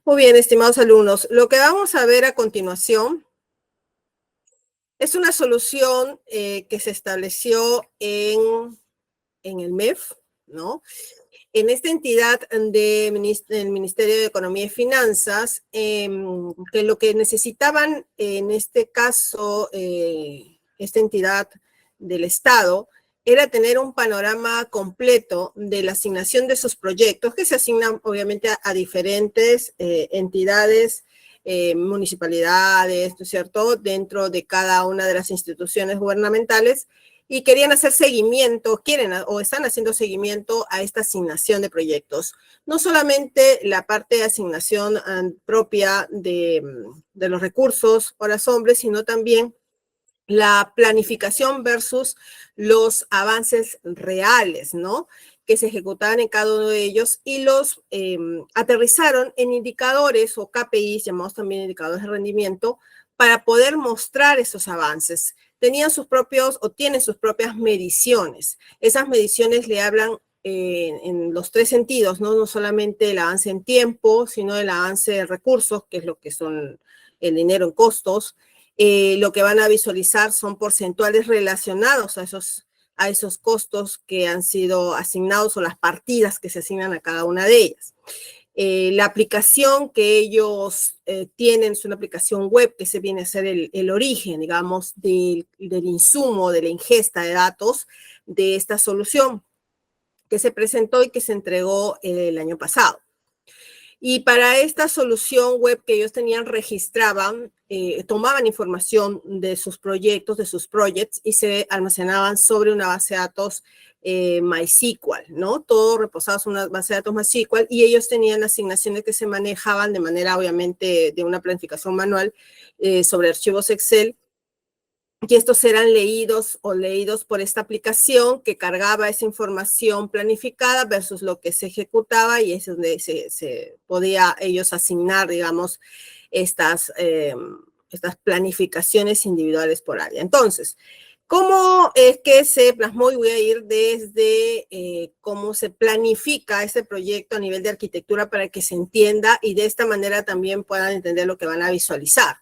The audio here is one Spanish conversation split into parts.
Muy bien, estimados alumnos, lo que vamos a ver a continuación es una solución que se estableció en el MEF, ¿no? En esta entidad del Ministerio de Economía y Finanzas, que lo que necesitaban en este caso, esta entidad del Estado, era tener un panorama completo de la asignación de sus proyectos, que se asignan obviamente a diferentes entidades, municipalidades, ¿no es cierto?, dentro de cada una de las instituciones gubernamentales, y querían hacer seguimiento, quieren o están haciendo seguimiento a esta asignación de proyectos. No solamente la parte de asignación propia de los recursos, horas hombres, sino también la planificación versus los avances reales, ¿no?, que se ejecutaban en cada uno de ellos y los aterrizaron en indicadores o KPIs, llamados también indicadores de rendimiento, para poder mostrar esos avances. Tenían sus propios o tienen sus propias mediciones. Esas mediciones le hablan en los tres sentidos, ¿no? No solamente el avance en tiempo, sino el avance de recursos, que es lo que son el dinero en costos. Lo que van a visualizar son porcentuales relacionados a esos costos que han sido asignados o las partidas que se asignan a cada una de ellas. La aplicación que ellos tienen es una aplicación web que se viene a ser el origen, digamos, del insumo, de la ingesta de datos de esta solución que se presentó y que se entregó el año pasado. Y para esta solución web que ellos tenían, registraban, tomaban información de sus proyectos, de sus projects, y se almacenaban sobre una base de datos MySQL, ¿no? Todo reposado sobre una base de datos MySQL, y ellos tenían asignaciones que se manejaban de manera, obviamente, de una planificación manual sobre archivos Excel, y estos eran leídos por esta aplicación que cargaba esa información planificada versus lo que se ejecutaba, y es donde se podía ellos asignar, digamos, estas planificaciones individuales por área. Entonces, ¿cómo es que se plasmó? Y voy a ir desde cómo se planifica este proyecto a nivel de arquitectura para que se entienda y de esta manera también puedan entender lo que van a visualizar.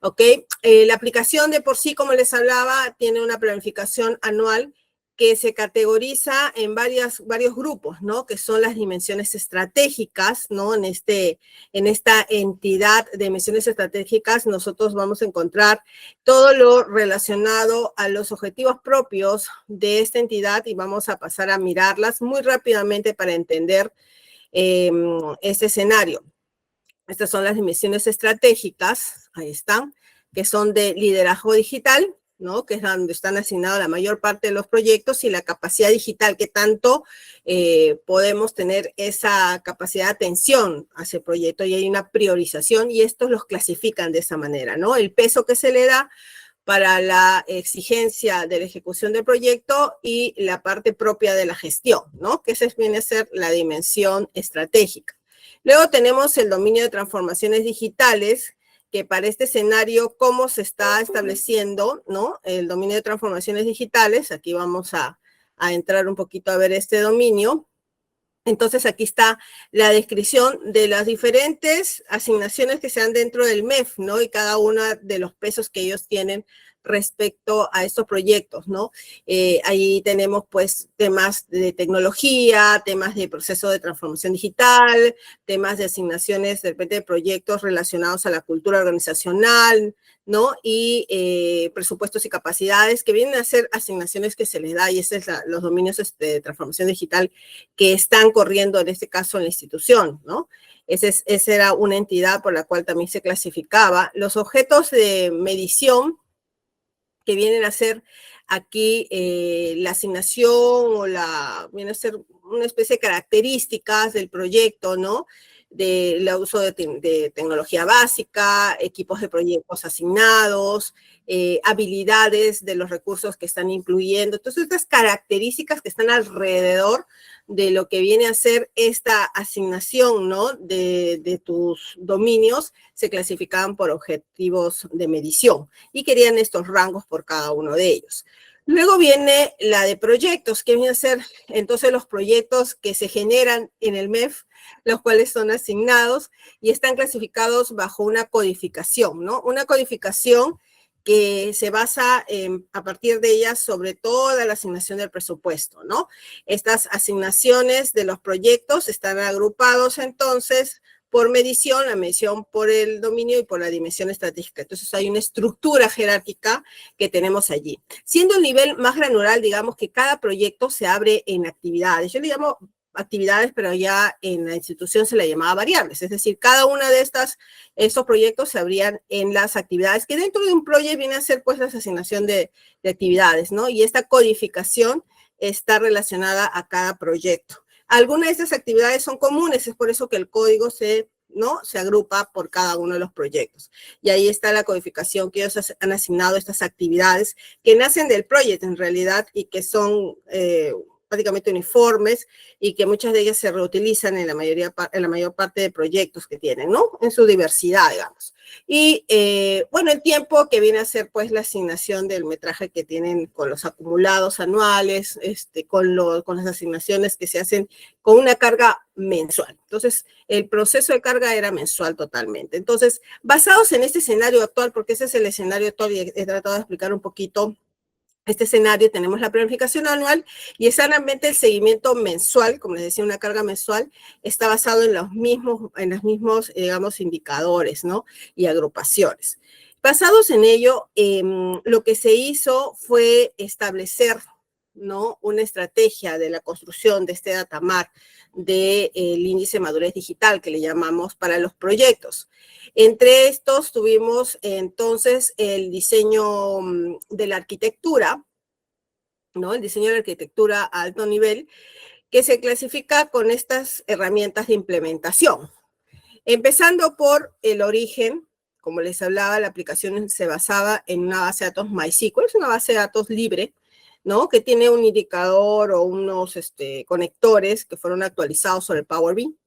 ¿Ok? La aplicación de por sí, como les hablaba, tiene una planificación anual que se categoriza en varios grupos, ¿no? Que son las dimensiones estratégicas, ¿no? En esta entidad de dimensiones estratégicas nosotros vamos a encontrar todo lo relacionado a los objetivos propios de esta entidad y vamos a pasar a mirarlas muy rápidamente para entender este escenario. Estas son las dimensiones estratégicas, ahí están, que son de liderazgo digital, ¿no? Que es donde están asignados la mayor parte de los proyectos, y la capacidad digital, que tanto podemos tener esa capacidad de atención hacia el proyecto, y hay una priorización, y estos los clasifican de esa manera, ¿no? El peso que se le da para la exigencia de la ejecución del proyecto y la parte propia de la gestión, ¿no? Que esa viene a ser la dimensión estratégica. Luego tenemos el dominio de transformaciones digitales, que para este escenario, ¿cómo se está estableciendo, ¿no? El dominio de transformaciones digitales, aquí vamos a entrar un poquito a ver este dominio. Entonces, aquí está la descripción de las diferentes asignaciones que se dan dentro del MEF, ¿no? Y cada uno de los pesos que ellos tienen respecto a estos proyectos, ¿no? Ahí tenemos, pues, temas de tecnología, temas de proceso de transformación digital, temas de asignaciones, de repente, de proyectos relacionados a la cultura organizacional, ¿no? Y presupuestos y capacidades, que vienen a ser asignaciones que se les da, y esos son los dominios de transformación digital que están corriendo, en este caso, en la institución, ¿no? Esa era una entidad por la cual también se clasificaba. Los objetos de medición, que vienen a ser aquí la asignación o viene a ser una especie de características del proyecto, ¿no? Del uso de tecnología básica, equipos de proyectos asignados, habilidades de los recursos que están incluyendo. Entonces, estas características que están alrededor de lo que viene a ser esta asignación, ¿no? De tus dominios, se clasificaban por objetivos de medición y querían estos rangos por cada uno de ellos. Luego viene la de proyectos, que viene a ser entonces los proyectos que se generan en el MEF los cuales son asignados y están clasificados bajo una codificación, ¿no? Una codificación que se basa a partir de ellas sobre toda la asignación del presupuesto, ¿no? Estas asignaciones de los proyectos están agrupados entonces por medición, la medición por el dominio y por la dimensión estratégica. Entonces hay una estructura jerárquica que tenemos allí. Siendo el nivel más granular, digamos que cada proyecto se abre en actividades. Yo le llamo actividades, pero ya en la institución se le llamaba variables, es decir, cada una de estos proyectos se abrían en las actividades, que dentro de un proyecto viene a ser pues la asignación de actividades, ¿no? Y esta codificación está relacionada a cada proyecto. Algunas de estas actividades son comunes, es por eso que el código ¿no? se agrupa por cada uno de los proyectos. Y ahí está la codificación que ellos han asignado a estas actividades que nacen del proyecto en realidad y que son prácticamente uniformes y que muchas de ellas se reutilizan en la mayor parte de proyectos que tienen, ¿no? En su diversidad, digamos. Y, bueno, el tiempo que viene a ser, pues, la asignación del metraje que tienen con los acumulados anuales, con las asignaciones que se hacen con una carga mensual. Entonces, el proceso de carga era mensual totalmente. Entonces, basados en este escenario actual, porque ese es el escenario actual y he tratado de explicar un poquito este escenario, tenemos la planificación anual y exactamente el seguimiento mensual, como les decía, una carga mensual, está basado en los mismos, digamos, indicadores, ¿no? Y agrupaciones. Basados en ello, lo que se hizo fue establecer, ¿no? Una estrategia de la construcción de este datamar del índice de madurez digital que le llamamos para los proyectos. Entre estos tuvimos entonces el diseño de la arquitectura, ¿no? El diseño de la arquitectura a alto nivel, que se clasifica con estas herramientas de implementación. Empezando por el origen, como les hablaba, la aplicación se basaba en una base de datos MySQL, es una base de datos libre, ¿no? Que tiene un indicador o unos conectores que fueron actualizados sobre el Power BI.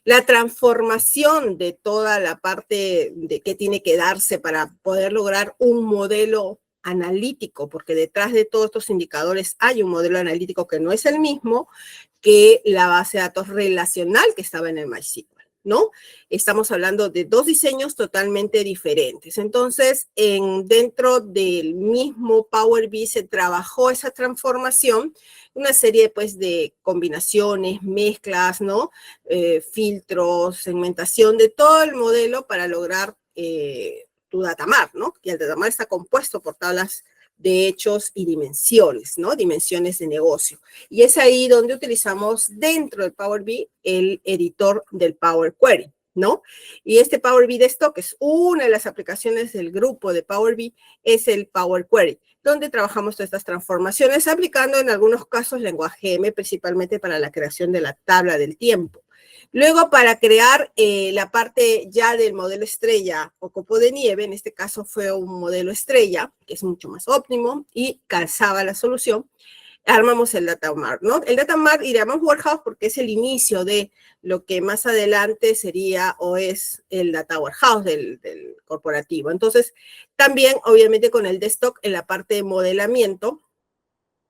La transformación de toda la parte de qué tiene que darse para poder lograr un modelo analítico, porque detrás de todos estos indicadores hay un modelo analítico que no es el mismo que la base de datos relacional que estaba en el MySQL, ¿no? Estamos hablando de dos diseños totalmente diferentes. Entonces, dentro del mismo Power BI se trabajó esa transformación, una serie pues de combinaciones, mezclas, ¿no? Filtros, segmentación de todo el modelo para lograr tu datamar, ¿no? Y el datamar está compuesto por tablas de hechos y dimensiones, ¿no? Dimensiones de negocio. Y es ahí donde utilizamos dentro del Power BI el editor del Power Query, ¿no? Y este Power BI Desktop, que es una de las aplicaciones del grupo de Power BI, es el Power Query, donde trabajamos todas estas transformaciones aplicando en algunos casos lenguaje M, principalmente para la creación de la tabla del tiempo. Luego, para crear la parte ya del modelo estrella o copo de nieve, en este caso fue un modelo estrella, que es mucho más óptimo y calzaba la solución, armamos el Data Mart, ¿no? El Data Mart y llamamos Warehouse porque es el inicio de lo que más adelante sería o es el Data Warehouse del corporativo. Entonces, también, obviamente, con el desktop en la parte de modelamiento,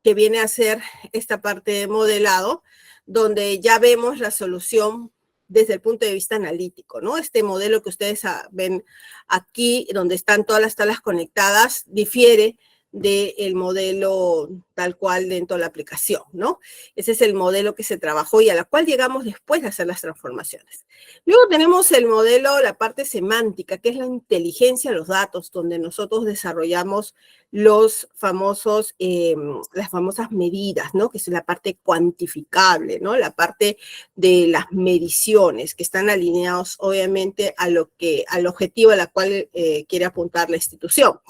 que viene a ser esta parte de modelado, donde ya vemos la solución desde el punto de vista analítico, ¿no? Este modelo que ustedes ven aquí, donde están todas las tablas conectadas, difiere del modelo tal cual dentro de la aplicación, ¿no? Ese es el modelo que se trabajó y a la cual llegamos después de hacer las transformaciones. Luego tenemos el modelo, la parte semántica, que es la inteligencia de los datos, donde nosotros desarrollamos las famosas medidas, ¿no? Que es la parte cuantificable, ¿no? La parte de las mediciones, que están alineados, obviamente, al objetivo a la cual quiere apuntar la institución.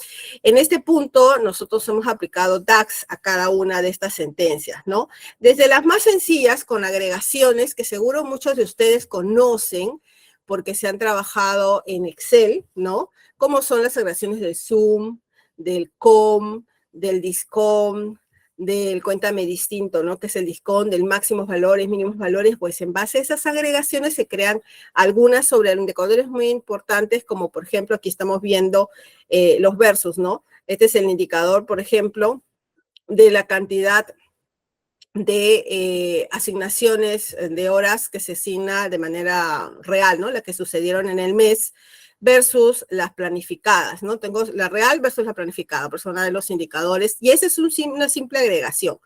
En este punto, nosotros hemos aplicado DAX a cada una de estas sentencias, ¿no? Desde las más sencillas, con agregaciones que seguro muchos de ustedes conocen, porque se han trabajado en Excel, ¿no? Como son las agregaciones del Zoom, del COM, del DISCOM, del cuéntame distinto, ¿no? Que es el DISCOM, del máximos valores, mínimos valores, pues en base a esas agregaciones se crean algunas sobre indicadores muy importantes, como por ejemplo aquí estamos viendo los versus, ¿no? Este es el indicador, por ejemplo, de la cantidad de asignaciones de horas que se asigna de manera real, ¿no? Las que sucedieron en el mes versus las planificadas, ¿no? Tengo la real versus la planificada, por eso una de los indicadores, y esa es una simple agregación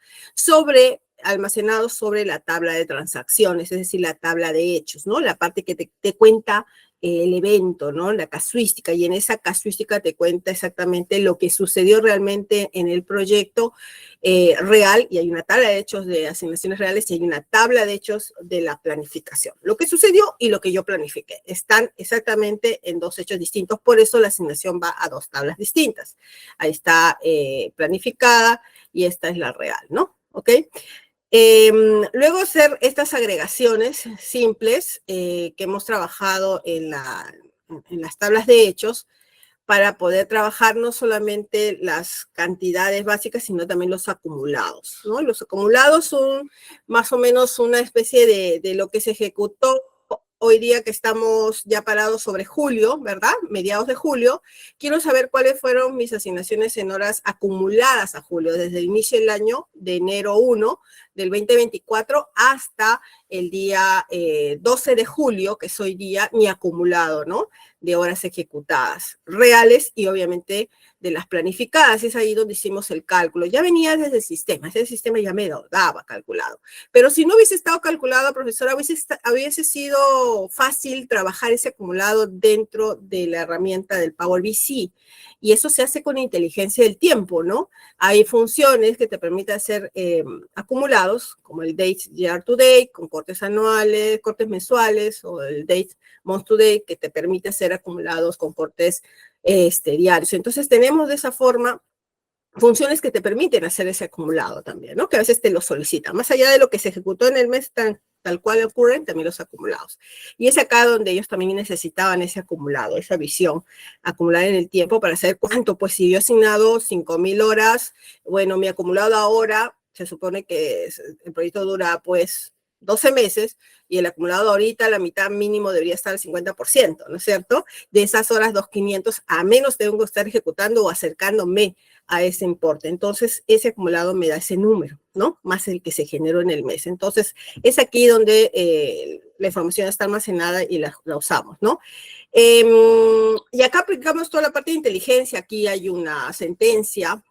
almacenado sobre la tabla de transacciones, es decir, la tabla de hechos, ¿no? La parte que te cuenta el evento, ¿no? La casuística, y en esa casuística te cuenta exactamente lo que sucedió realmente en el proyecto real, y hay una tabla de hechos de asignaciones reales y hay una tabla de hechos de la planificación. Lo que sucedió y lo que yo planifiqué están exactamente en dos hechos distintos, por eso la asignación va a dos tablas distintas. Ahí está planificada y esta es la real, ¿no? ¿Ok? Luego hacer estas agregaciones simples que hemos trabajado en las tablas de hechos para poder trabajar no solamente las cantidades básicas, sino también los acumulados, ¿no? Los acumulados son más o menos una especie de lo que se ejecutó hoy día que estamos ya parados sobre julio, ¿verdad? Mediados de julio. Quiero saber cuáles fueron mis asignaciones en horas acumuladas a julio, desde el inicio del año, de enero 1 del 2024 hasta el día 12 de julio, que es hoy día, mi acumulado, ¿no? De horas ejecutadas, reales y obviamente de las planificadas. Es ahí donde hicimos el cálculo. Ya venía desde el sistema, ese sistema ya me lo daba calculado. Pero si no hubiese estado calculado, profesora, hubiese sido fácil trabajar ese acumulado dentro de la herramienta del Power BI. Y eso se hace con inteligencia del tiempo, ¿no? Hay funciones que te permiten hacer acumulados, como el Date Year to Date, con cortes anuales, cortes mensuales, o el Date Month to Date, que te permite hacer acumulados con cortes diarios. Entonces, tenemos de esa forma funciones que te permiten hacer ese acumulado también, ¿no? Que a veces te lo solicitan. Más allá de lo que se ejecutó en el mes tal cual ocurren, también los acumulados. Y es acá donde ellos también necesitaban ese acumulado, esa visión, acumular en el tiempo para saber cuánto. Pues si yo he asignado 5,000 horas, bueno, mi acumulado ahora, se supone que el proyecto dura pues 12 meses, y el acumulado ahorita, la mitad mínimo debería estar al 50%, ¿no es cierto? De esas horas 2,500, a menos tengo que estar ejecutando o acercándome a ese importe. Entonces, ese acumulado me da ese número, ¿no? Más el que se generó en el mes. Entonces, es aquí donde la información está almacenada y la usamos, ¿no? Y acá aplicamos toda la parte de inteligencia. Aquí hay una sentencia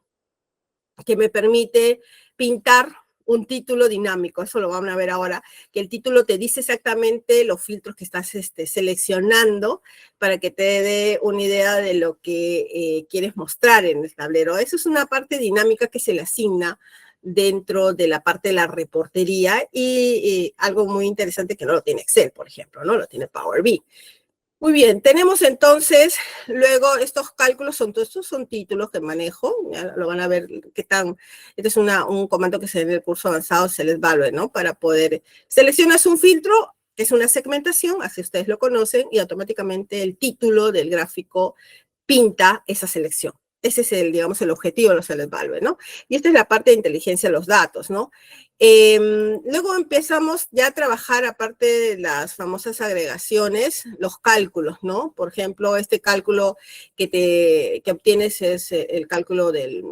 que me permite pintar un título dinámico, eso lo van a ver ahora, que el título te dice exactamente los filtros que estás seleccionando para que te dé una idea de lo que quieres mostrar en el tablero. Eso es una parte dinámica que se le asigna dentro de la parte de la reportería y algo muy interesante que no lo tiene Excel, por ejemplo, ¿no? Lo tiene Power BI. Muy bien, tenemos entonces, luego estos cálculos estos son títulos que manejo, ya lo van a ver que están, este es un comando que se ve en el curso avanzado, se les value, ¿no? Para poder, seleccionas un filtro, que es una segmentación, así ustedes lo conocen, y automáticamente el título del gráfico pinta esa selección. Ese es el, digamos, el objetivo de los select value, ¿no? Y esta es la parte de inteligencia de los datos, ¿no? Luego empezamos ya a trabajar, aparte de las famosas agregaciones, los cálculos, ¿no? Por ejemplo, este cálculo que obtienes es el cálculo del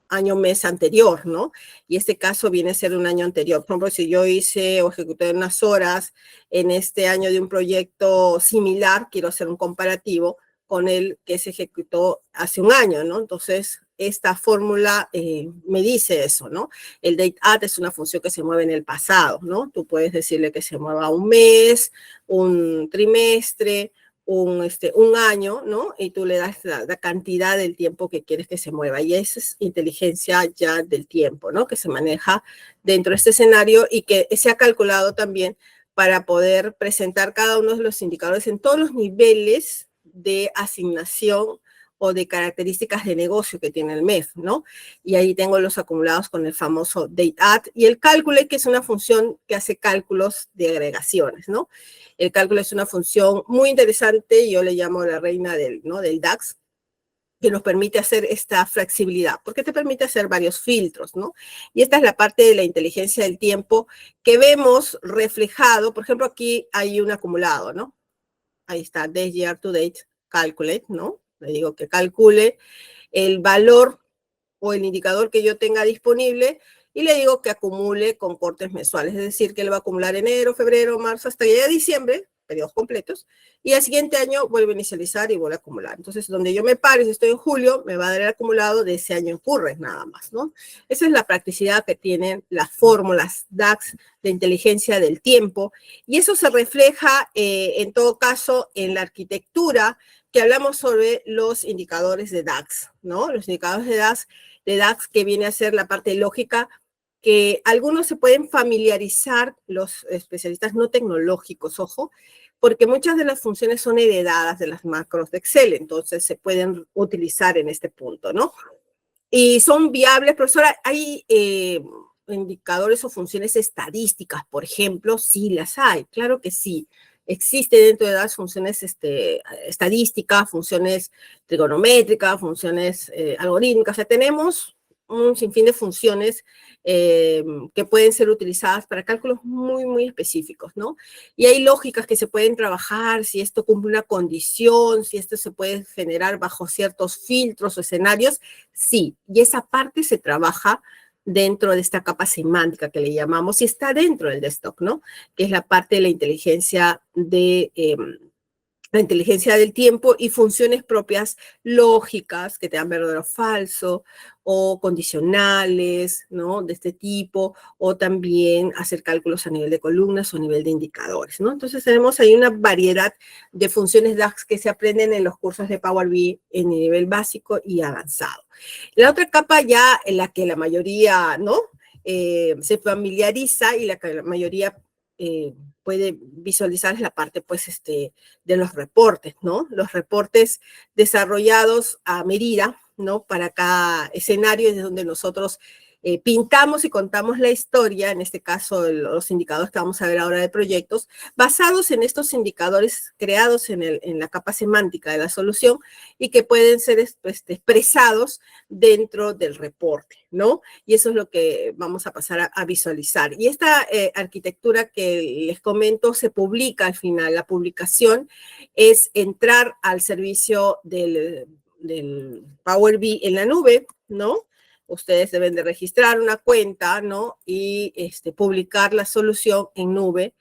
año-mes anterior, ¿no? Y este caso viene a ser un año anterior. Por ejemplo, si yo hice o ejecuté unas horas en este año de un proyecto similar, quiero hacer un comparativo con el que se ejecutó hace un año, ¿no? Entonces, esta fórmula me dice eso, ¿no? El date at es una función que se mueve en el pasado, ¿no? Tú puedes decirle que se mueva un mes, un trimestre, un año, ¿no? Y tú le das la cantidad del tiempo que quieres que se mueva. Y esa es inteligencia ya del tiempo, ¿no? Que se maneja dentro de este escenario y que se ha calculado también para poder presentar cada uno de los indicadores en todos los niveles de asignación o de características de negocio que tiene el MEF, ¿no? Y ahí tengo los acumulados con el famoso date at y el cálculo, que es una función que hace cálculos de agregaciones, ¿no? El cálculo es una función muy interesante, yo le llamo la reina ¿no? del DAX, que nos permite hacer esta flexibilidad, porque te permite hacer varios filtros, ¿no? Y esta es la parte de la inteligencia del tiempo que vemos reflejado, por ejemplo, aquí hay un acumulado, ¿no? Ahí está, Day Year to Date, Calculate, ¿no? Le digo que calcule el valor o el indicador que yo tenga disponible y le digo que acumule con cortes mensuales, es decir, que él va a acumular enero, febrero, marzo, hasta que llegue a diciembre, periodos completos, y al siguiente año vuelve a inicializar y vuelve a acumular. Entonces, donde yo me pare, si estoy en julio, me va a dar el acumulado de ese año en current nada más, ¿no? Esa es la practicidad que tienen las fórmulas DAX de inteligencia del tiempo, y eso se refleja, en todo caso, en la arquitectura que hablamos sobre los indicadores de DAX, ¿no? Los indicadores de DAX que viene a ser la parte lógica, que algunos se pueden familiarizar, los especialistas no tecnológicos, ojo, porque muchas de las funciones son heredadas de las macros de Excel, entonces se pueden utilizar en este punto, ¿no? Y son viables, profesora, hay indicadores o funciones estadísticas, por ejemplo, sí las hay, claro que sí. Existe dentro de las funciones estadísticas, funciones trigonométricas, funciones algorítmicas, o sea, tenemos un sinfín de funciones que pueden ser utilizadas para cálculos muy, muy específicos, ¿no? Y hay lógicas que se pueden trabajar, si esto cumple una condición, si esto se puede generar bajo ciertos filtros o escenarios, sí, y esa parte se trabaja dentro de esta capa semántica que le llamamos, y está dentro del desktop, ¿no? Que es la parte de la inteligencia del tiempo y funciones propias lógicas que te dan verdadero o falso, o condicionales, ¿no? De este tipo, o también hacer cálculos a nivel de columnas o a nivel de indicadores, ¿no? Entonces tenemos ahí una variedad de funciones DAX que se aprenden en los cursos de Power BI en nivel básico y avanzado. La otra capa ya en la que la mayoría, ¿no? Se familiariza y la que la mayoría puede visualizar es la parte, pues, de los reportes, ¿no? Los reportes desarrollados a medida, ¿no? Para cada escenario es donde nosotros pintamos y contamos la historia, en este caso los indicadores que vamos a ver ahora de proyectos, basados en estos indicadores creados en la capa semántica de la solución y que pueden ser expresados dentro del reporte, ¿no? Y eso es lo que vamos a pasar a visualizar. Y esta arquitectura que les comento se publica al final. La publicación es entrar al servicio del Power BI en la nube, ¿no? Ustedes deben de registrar una cuenta, ¿no? Y publicar la solución en nube.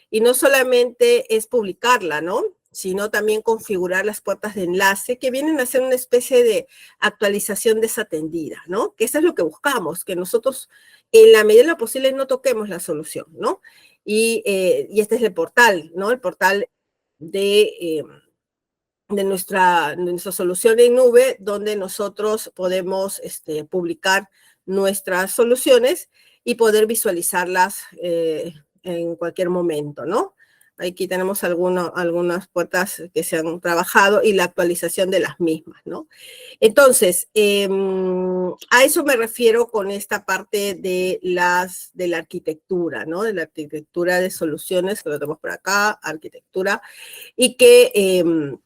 Y no solamente es publicarla, ¿no? Sino también configurar las puertas de enlace que vienen a ser una especie de actualización desatendida, ¿no? Que eso es lo que buscamos, que nosotros en la medida de lo posible no toquemos la solución, ¿no? Y este es el portal, ¿no? El portal de nuestra solución en nube, donde nosotros podemos publicar nuestras soluciones y poder visualizarlas en cualquier momento, ¿no? Aquí tenemos algunas puertas que se han trabajado y la actualización de las mismas, ¿no? Entonces, a eso me refiero con esta parte de la arquitectura, ¿no? De la arquitectura de soluciones, que lo tenemos por acá, arquitectura, y que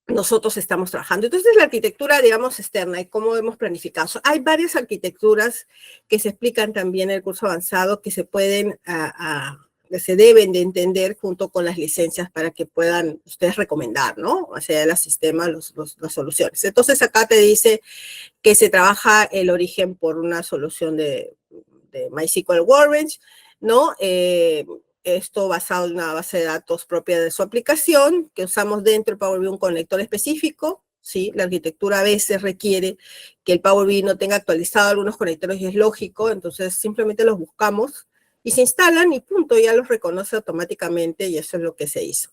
nosotros estamos trabajando. Entonces, la arquitectura, digamos, externa y cómo hemos planificado. Hay varias arquitecturas que se explican también en el curso avanzado que se pueden, que se deben de entender junto con las licencias para que puedan ustedes recomendar, ¿no? O sea, el sistema, las soluciones. Entonces, acá te dice que se trabaja el origen por una solución de MySQL Workbench, ¿no? Esto basado en una base de datos propia de su aplicación, que usamos dentro del Power BI un conector específico, ¿sí? La arquitectura a veces requiere que el Power BI no tenga actualizado algunos conectores y es lógico, entonces simplemente los buscamos y se instalan y punto, ya los reconoce automáticamente y eso es lo que se hizo.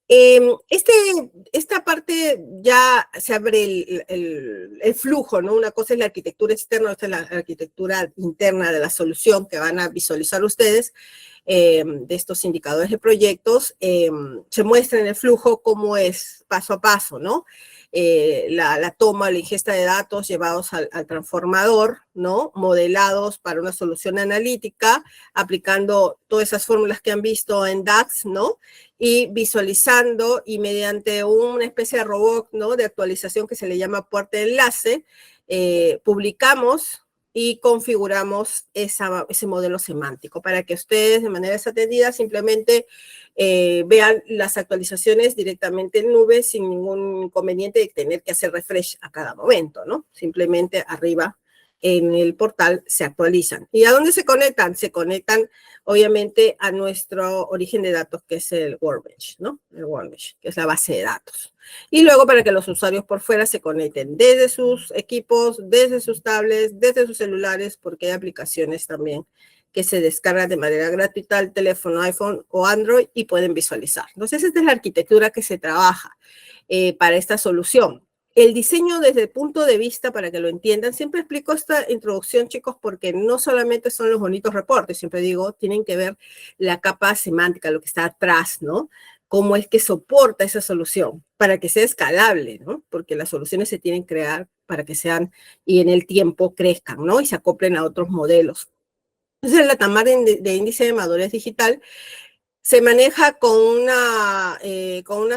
Esta parte ya se abre el flujo, ¿no? Una cosa es la arquitectura externa, otra es la arquitectura interna de la solución que van a visualizar ustedes de estos indicadores de proyectos. Se muestra en el flujo cómo es paso a paso, ¿no? La toma, la ingesta de datos llevados al transformador, ¿no? Modelados para una solución analítica, aplicando todas esas fórmulas que han visto en DAX, ¿no? Y visualizando y mediante una especie de robot, ¿no? De actualización que se le llama puerta de enlace, publicamos y configuramos ese modelo semántico para que ustedes de manera desatendida simplemente vean las actualizaciones directamente en nube sin ningún inconveniente de tener que hacer refresh a cada momento, ¿no? Simplemente arriba en el portal se actualizan. ¿Y a dónde se conectan? Se conectan, obviamente, a nuestro origen de datos, que es el Workbench, ¿no? El Workbench, que es la base de datos. Y luego para que los usuarios por fuera se conecten desde sus equipos, desde sus tablets, desde sus celulares, porque hay aplicaciones también que se descargan de manera gratuita al teléfono iPhone o Android y pueden visualizar. Entonces, esta es la arquitectura que se trabaja para esta solución. El diseño desde el punto de vista, para que lo entiendan, siempre explico esta introducción, chicos, porque no solamente son los bonitos reportes, siempre digo, tienen que ver la capa semántica, lo que está atrás, ¿no? Cómo es que soporta esa solución para que sea escalable, ¿no? Porque las soluciones se tienen que crear para que sean y en el tiempo crezcan, ¿no? Y se acoplen a otros modelos. Entonces, la TAMAR de índice de madurez digital se maneja con una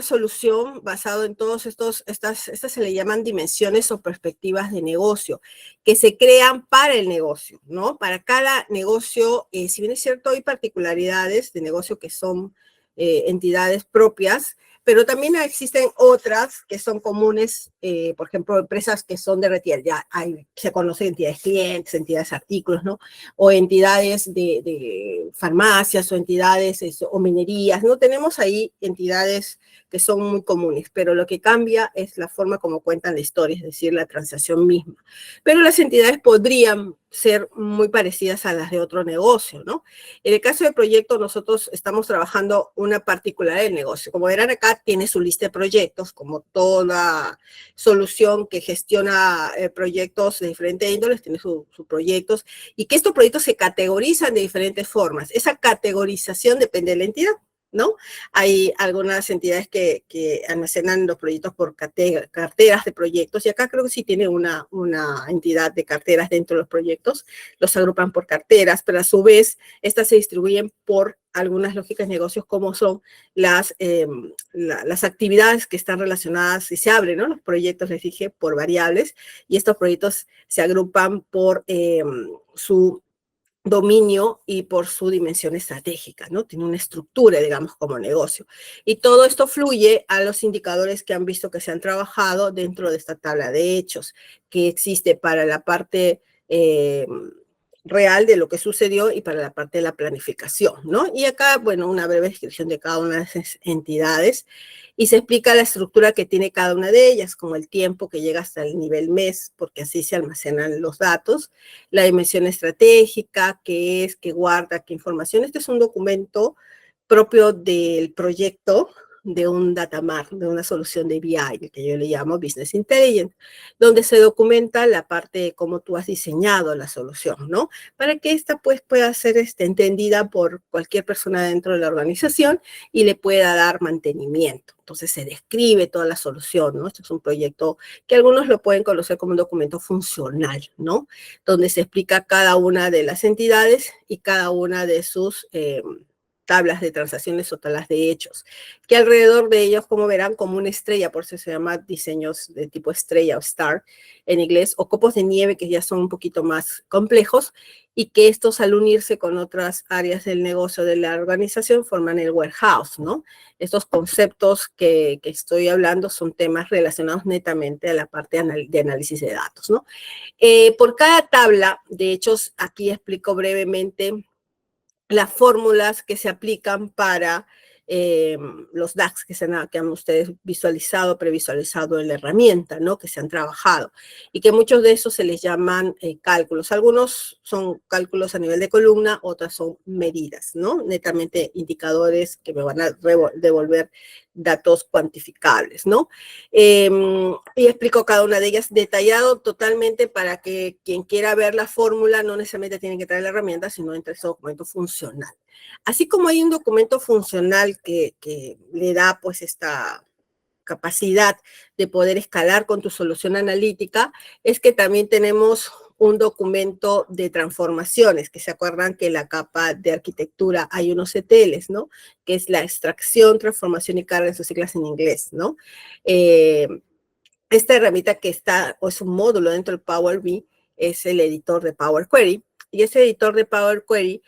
solución basada en todos estas se le llaman dimensiones o perspectivas de negocio, que se crean para el negocio, ¿no? Para cada negocio, si bien es cierto, hay particularidades de negocio que son entidades propias, pero también existen otras que son comunes, por ejemplo, empresas que son de retail, ya se conocen entidades clientes, entidades artículos, ¿no? O entidades de farmacias o entidades o minerías, ¿no? Tenemos ahí entidades que son muy comunes, pero lo que cambia es la forma como cuentan la historia, es decir, la transacción misma. Pero las entidades podrían ser muy parecidas a las de otro negocio, ¿no? En el caso del proyecto, nosotros estamos trabajando una particularidad del negocio. Como verán acá, tiene su lista de proyectos, como toda solución que gestiona proyectos de diferentes índoles, tiene sus proyectos, y que estos proyectos se categorizan de diferentes formas. Esa categorización depende de la entidad, ¿no? Hay algunas entidades que almacenan los proyectos por carteras de proyectos, y acá creo que sí tiene una entidad de carteras dentro de los proyectos, los agrupan por carteras, pero a su vez estas se distribuyen por algunas lógicas de negocios, como son las actividades que están relacionadas y se abren, ¿no? Los proyectos, les dije, por variables, y estos proyectos se agrupan por su dominio y por su dimensión estratégica, ¿no? Tiene una estructura, digamos, como negocio. Y todo esto fluye a los indicadores que han visto que se han trabajado dentro de esta tabla de hechos, que existe para la parte real de lo que sucedió y para la parte de la planificación, ¿no? Y acá, bueno, una breve descripción de cada una de esas entidades y se explica la estructura que tiene cada una de ellas, como el tiempo que llega hasta el nivel mes, porque así se almacenan los datos, la dimensión estratégica, qué es, qué guarda, qué información. Este es un documento propio del proyecto de un datamart, de una solución de BI, que yo le llamo Business Intelligence, donde se documenta la parte de cómo tú has diseñado la solución, ¿no? Para que esta pues pueda ser entendida por cualquier persona dentro de la organización y le pueda dar mantenimiento. Entonces se describe toda la solución, ¿no? Este es un proyecto que algunos lo pueden conocer como un documento funcional, ¿no? Donde se explica cada una de las entidades y cada una de sus tablas de transacciones o tablas de hechos, que alrededor de ellos, como verán, como una estrella, por eso se llama diseños de tipo estrella o star en inglés, o copos de nieve que ya son un poquito más complejos, y que estos al unirse con otras áreas del negocio de la organización forman el warehouse, ¿no? Estos conceptos que estoy hablando son temas relacionados netamente a la parte de análisis de datos, ¿no? Por cada tabla de hechos, aquí explico brevemente las fórmulas que se aplican para los DAX que han ustedes visualizado, previsualizado en la herramienta, ¿no? Que se han trabajado y que muchos de esos se les llaman cálculos. Algunos son cálculos a nivel de columna, otras son medidas, ¿no? Netamente indicadores que me van a devolver datos cuantificables, ¿no? Y explico cada una de ellas detallado totalmente para que quien quiera ver la fórmula no necesariamente tiene que traer la herramienta, sino entre ese documento funcional. Así como hay un documento funcional que le da pues esta capacidad de poder escalar con tu solución analítica, es que también tenemos un documento de transformaciones, que se acuerdan que en la capa de arquitectura hay unos ETLs, ¿no? Que es la extracción, transformación y carga en sus siglas en inglés, ¿no? Esta herramienta que está, o es un módulo dentro del Power BI, es el editor de Power Query, y ese editor de Power Query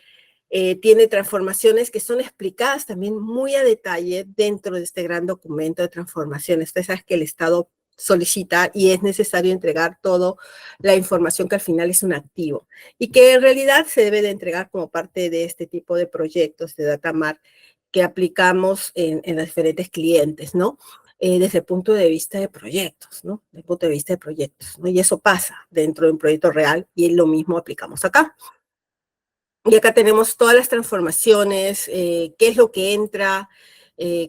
tiene transformaciones que son explicadas también muy a detalle dentro de este gran documento de transformaciones. Ustedes saben que el estado solicita y es necesario entregar toda la información que al final es un activo y que en realidad se debe de entregar como parte de este tipo de proyectos de DataMart que aplicamos en los diferentes clientes, ¿no? Desde el punto de vista de proyectos, ¿no? Desde el punto de vista de proyectos, ¿no? Y eso pasa dentro de un proyecto real y lo mismo aplicamos acá. Y acá tenemos todas las transformaciones, qué es lo que entra,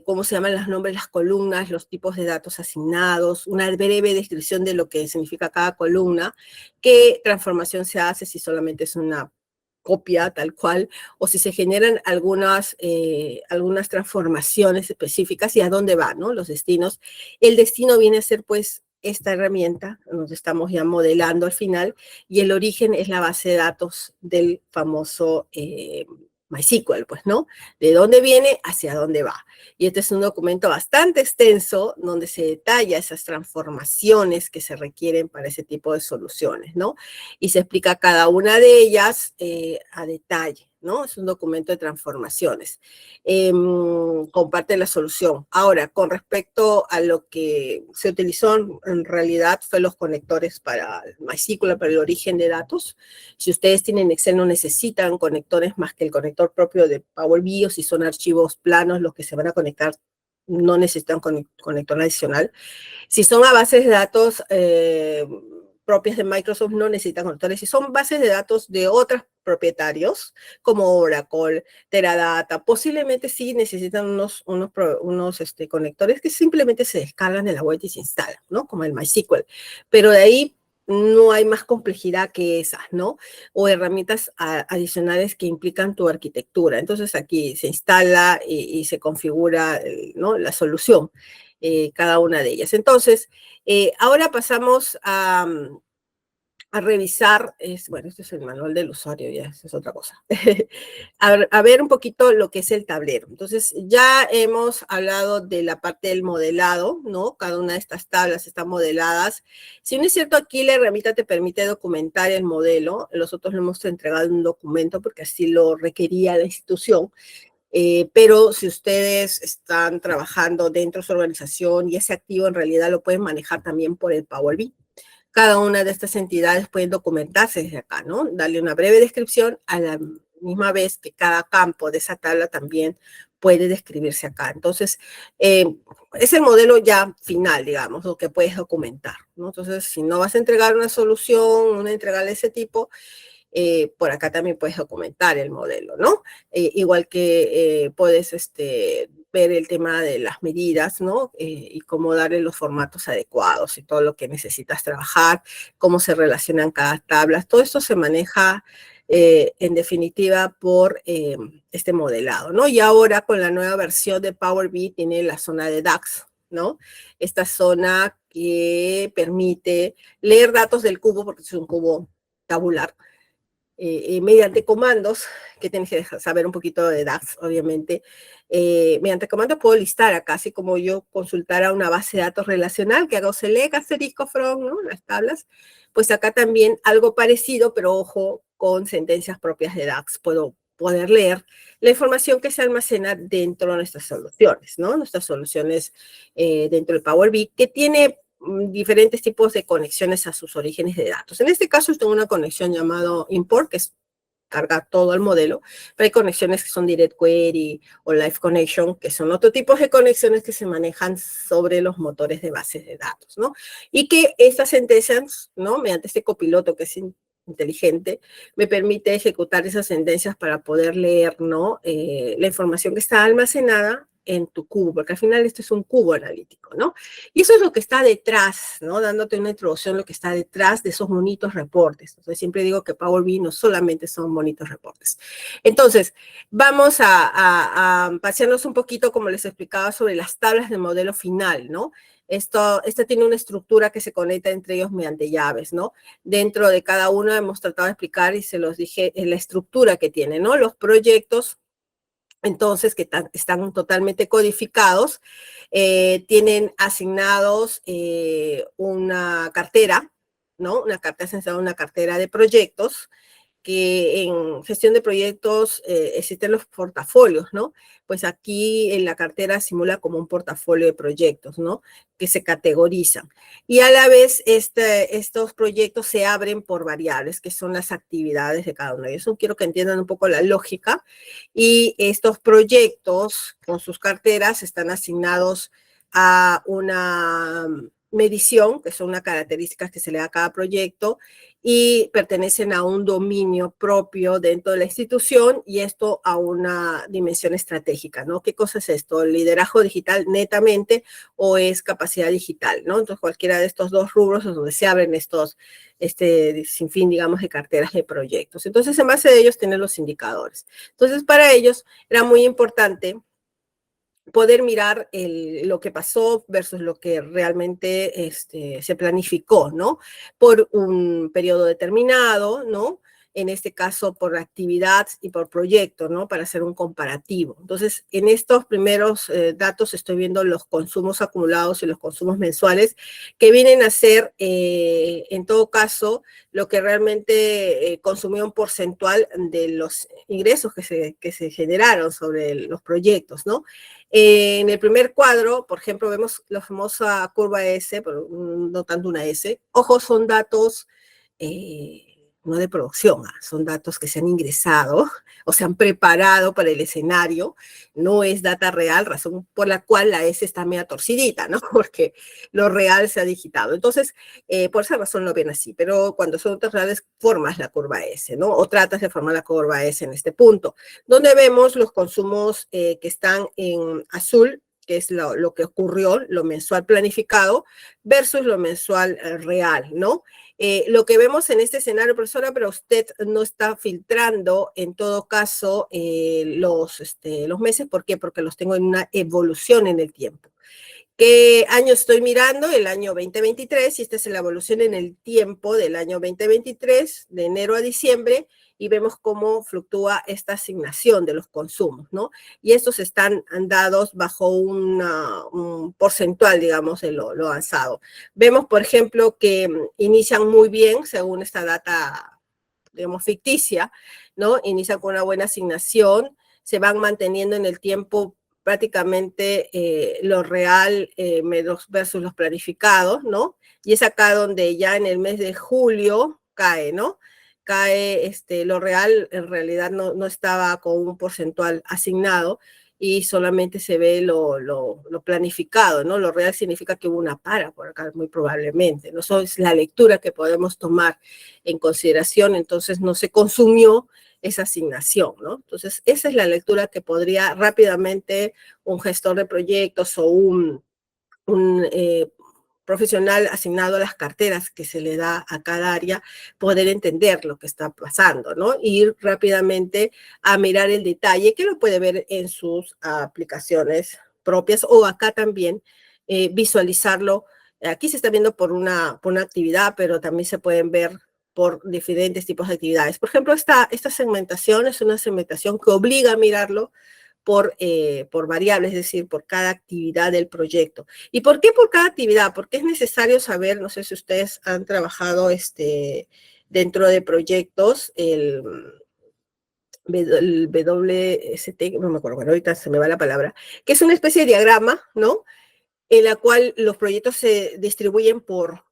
cómo se llaman los nombres de las columnas, los tipos de datos asignados, una breve descripción de lo que significa cada columna, qué transformación se hace, si solamente es una copia tal cual, o si se generan algunas transformaciones específicas y a dónde va, ¿no? Los destinos. El destino viene a ser, pues, esta herramienta, nos estamos ya modelando al final, y el origen es la base de datos del famoso MySQL, pues, ¿no? De dónde viene, hacia dónde va. Y este es un documento bastante extenso donde se detalla esas transformaciones que se requieren para ese tipo de soluciones, ¿no? Y se explica cada una de ellas a detalle, ¿no? Es un documento de transformaciones. Comparte la solución. Ahora, con respecto a lo que se utilizó en realidad fue los conectores para MySQL, para el origen de datos. Si ustedes tienen Excel no necesitan conectores más que el conector propio de Power BI, o si son archivos planos los que se van a conectar, no necesitan conector adicional. Si son a bases de datos propias de Microsoft, no necesitan conectores. Si son bases de datos de otros propietarios, como Oracle, Teradata, posiblemente sí necesitan unos conectores que simplemente se descargan de la web y se instalan, ¿no? Como el MySQL. Pero de ahí no hay más complejidad que esas, ¿no? O herramientas adicionales que implican tu arquitectura. Entonces aquí se instala y se configura, ¿no? La solución, cada una de ellas. Entonces, ahora pasamos a revisar, bueno, este es el manual del usuario, ya, eso es otra cosa. A ver un poquito lo que es el tablero. Entonces, ya hemos hablado de la parte del modelado, ¿no? Cada una de estas tablas están modeladas. Si no es cierto, aquí la herramienta te permite documentar el modelo. Nosotros lo hemos entregado en un documento porque así lo requería la institución. Pero si ustedes están trabajando dentro de su organización y ese activo en realidad lo pueden manejar también por el Power BI. Cada una de estas entidades pueden documentarse desde acá, ¿no? Darle una breve descripción a la misma vez que cada campo de esa tabla también puede describirse acá. Entonces, es el modelo ya final, digamos, lo que puedes documentar, ¿no? Entonces, si no vas a entregar una solución, una entrega de ese tipo, por acá también puedes documentar el modelo, ¿no? Igual que puedes ver el tema de las medidas, ¿no? Y cómo darle los formatos adecuados y todo lo que necesitas trabajar, cómo se relacionan cada tabla. Todo esto se maneja, en definitiva, por este modelado, ¿no? Y ahora con la nueva versión de Power BI tiene la zona de DAX, ¿no? Esta zona que permite leer datos del cubo, porque es un cubo tabular, mediante comandos, que tienes que saber un poquito de DAX, obviamente. Mediante comandos puedo listar acá, así como yo consultara una base de datos relacional, que hago select, asterisco, from, ¿no? Las tablas. Pues acá también algo parecido, pero ojo, con sentencias propias de DAX. Puedo poder leer la información que se almacena dentro de nuestras soluciones, ¿no? Nuestras soluciones dentro del Power BI, que tiene diferentes tipos de conexiones a sus orígenes de datos. En este caso, tengo una conexión llamado import, que es cargar todo el modelo, pero hay conexiones que son direct query o live connection, que son otro tipo de conexiones que se manejan sobre los motores de bases de datos, ¿no? Y que estas sentencias, ¿no? Mediante este copiloto que es inteligente, me permite ejecutar esas sentencias para poder leer, ¿no? La información que está almacenada en tu cubo, porque al final esto es un cubo analítico, ¿no? Y eso es lo que está detrás, ¿no? Dándote una introducción, lo que está detrás de esos bonitos reportes. Entonces, siempre digo que Power BI no solamente son bonitos reportes. Entonces, vamos a pasearnos un poquito, como les explicaba, sobre las tablas del modelo final, ¿no? Esto tiene una estructura que se conecta entre ellos mediante llaves, ¿no? Dentro de cada uno hemos tratado de explicar, y se los dije, la estructura que tiene, ¿no? Los proyectos, entonces, que están totalmente codificados, tienen asignados una cartera, ¿no? Una cartera asignada, una cartera de proyectos, que en gestión de proyectos existen los portafolios, ¿no? Pues aquí en la cartera simula como un portafolio de proyectos, ¿no? Que se categorizan. Y a la vez estos proyectos se abren por variables, que son las actividades de cada uno de ellos. Quiero que entiendan un poco la lógica. Y estos proyectos con sus carteras están asignados a una medición, que son unas características que se le da a cada proyecto, y pertenecen a un dominio propio dentro de la institución y esto a una dimensión estratégica, ¿no? ¿Qué cosa es esto? ¿Liderazgo digital netamente o es capacidad digital, ¿no? Entonces, cualquiera de estos dos rubros es donde se abren estos, sinfín, digamos, de carteras de proyectos. Entonces, en base a ellos, tienen los indicadores. Entonces, para ellos era muy importante poder mirar lo que pasó versus lo que realmente se planificó, ¿no? Por un periodo determinado, ¿no? En este caso por actividad y por proyecto, ¿no? Para hacer un comparativo. Entonces, en estos primeros datos estoy viendo los consumos acumulados y los consumos mensuales que vienen a ser, en todo caso, lo que realmente consumió un porcentual de los ingresos que se generaron sobre los proyectos, ¿no? En el primer cuadro, por ejemplo, vemos la famosa curva S, pero no tanto una S. Ojo, son datos no de producción, son datos que se han ingresado o se han preparado para el escenario. No es data real, razón por la cual la S está media torcidita, ¿no? Porque lo real se ha digitado. Entonces, por esa razón lo ven así. Pero cuando son datos reales, formas la curva S, ¿no? O tratas de formar la curva S en este punto, donde vemos los consumos que están en azul, que es lo que ocurrió, lo mensual planificado, versus lo mensual real, ¿no? Lo que vemos en este escenario, profesora, pero usted no está filtrando en todo caso los meses. ¿Por qué? Porque los tengo en una evolución en el tiempo. ¿Qué año estoy mirando? El año 2023, y esta es la evolución en el tiempo del año 2023, de enero a diciembre, y vemos cómo fluctúa esta asignación de los consumos, ¿no? Y estos están dados bajo un porcentual, digamos, de lo avanzado. Vemos, por ejemplo, que inician muy bien, según esta data, digamos, ficticia, ¿no? Inician con una buena asignación, se van manteniendo en el tiempo prácticamente lo real versus los planificados, ¿no? Y es acá donde ya en el mes de julio cae, ¿no? Cae lo real, en realidad no estaba con un porcentual asignado y solamente se ve lo planificado, ¿no? Lo real significa que hubo una para por acá, muy probablemente, ¿no? Eso es la lectura que podemos tomar en consideración, entonces no se consumió esa asignación, ¿no? Entonces, esa es la lectura que podría rápidamente un gestor de proyectos o un profesional asignado a las carteras que se le da a cada área, poder entender lo que está pasando, ¿no? Ir rápidamente a mirar el detalle, que lo puede ver en sus aplicaciones propias o acá también visualizarlo. Aquí se está viendo por una actividad, pero también se pueden ver por diferentes tipos de actividades. Por ejemplo, esta segmentación es una segmentación que obliga a mirarlo por variables, es decir, por cada actividad del proyecto. ¿Y por qué por cada actividad? Porque es necesario saber, no sé si ustedes han trabajado dentro de proyectos, el WST, no me acuerdo, bueno, ahorita se me va la palabra, que es una especie de diagrama, ¿no? En la cual los proyectos se distribuyen por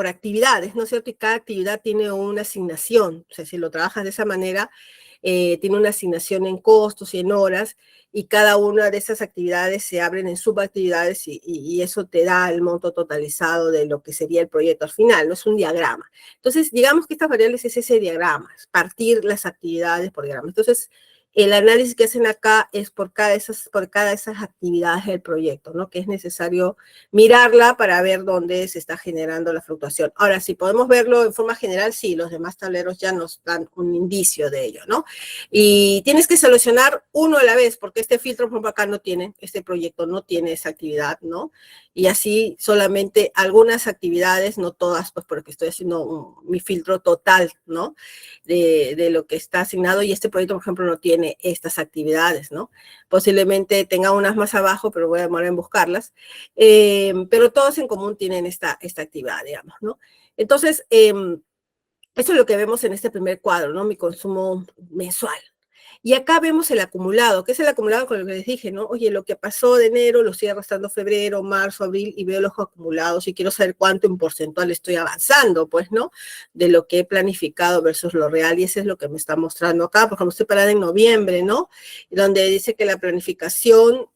actividades, ¿no es cierto? Y cada actividad tiene una asignación, o sea, si lo trabajas de esa manera, tiene una asignación en costos y en horas, y cada una de esas actividades se abren en subactividades y eso te da el monto totalizado de lo que sería el proyecto al final, no es un diagrama. Entonces, digamos que estas variables es ese diagrama, es partir las actividades por diagrama. Entonces, el análisis que hacen acá es por cada de esas actividades del proyecto, ¿no? Que es necesario mirarla para ver dónde se está generando la fluctuación. Ahora, si podemos verlo en forma general, sí, los demás tableros ya nos dan un indicio de ello, ¿no? Y tienes que seleccionar uno a la vez, porque este filtro, por ejemplo, acá no tiene, este proyecto no tiene esa actividad, ¿no? Y así solamente algunas actividades, no todas, pues porque estoy haciendo mi filtro total, ¿no? De lo que está asignado, y este proyecto, por ejemplo, no tiene estas actividades, ¿no? Posiblemente tenga unas más abajo, pero voy a demorar en buscarlas, pero todos en común tienen esta actividad, digamos, ¿no? Entonces, Eso es lo que vemos en este primer cuadro, ¿no? Mi consumo mensual. Y acá vemos el acumulado, que es el acumulado con lo que les dije, ¿no? Oye, lo que pasó de enero lo estoy arrastrando febrero, marzo, abril, y veo los acumulados y quiero saber cuánto en porcentual estoy avanzando, pues, ¿no? De lo que he planificado versus lo real, y eso es lo que me está mostrando acá. Por ejemplo, estoy parada en noviembre, ¿no? Donde dice que la planificación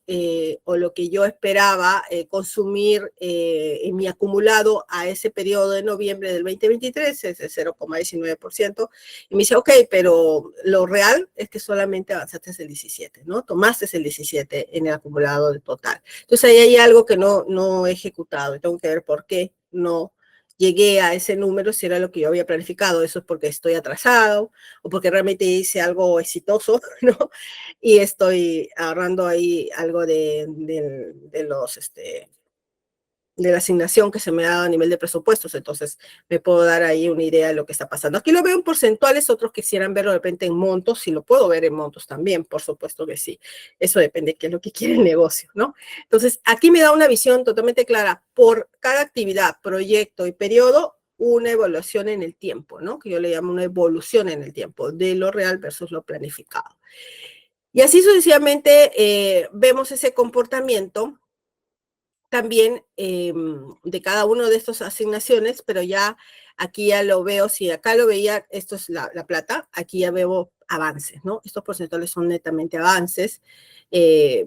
o lo que yo esperaba consumir en mi acumulado a ese periodo de noviembre del 2023 es de 0,19%. Y me dice, ok, pero lo real es que solamente avanzaste el 17, ¿no? Tomaste el 17 en el acumulado del total. Entonces ahí hay algo que no he ejecutado y tengo que ver por qué no llegué a ese número si era lo que yo había planificado. Eso es porque estoy atrasado o porque realmente hice algo exitoso, ¿no? Y estoy ahorrando ahí algo de los, de la asignación que se me ha dado a nivel de presupuestos, entonces me puedo dar ahí una idea de lo que está pasando. Aquí lo veo en porcentuales, otros quisieran verlo de repente en montos, si lo puedo ver en montos también, por supuesto que sí. Eso depende de qué es lo que quiere el negocio, ¿no? Entonces, aquí me da una visión totalmente clara por cada actividad, proyecto y periodo, una evaluación en el tiempo, ¿no? Que yo le llamo una evolución en el tiempo, de lo real versus lo planificado. Y así sucesivamente vemos ese comportamiento también de cada uno de estas asignaciones, pero ya aquí ya lo veo, si acá lo veía, esto es la plata, aquí ya veo avances, ¿no? Estos porcentuales son netamente avances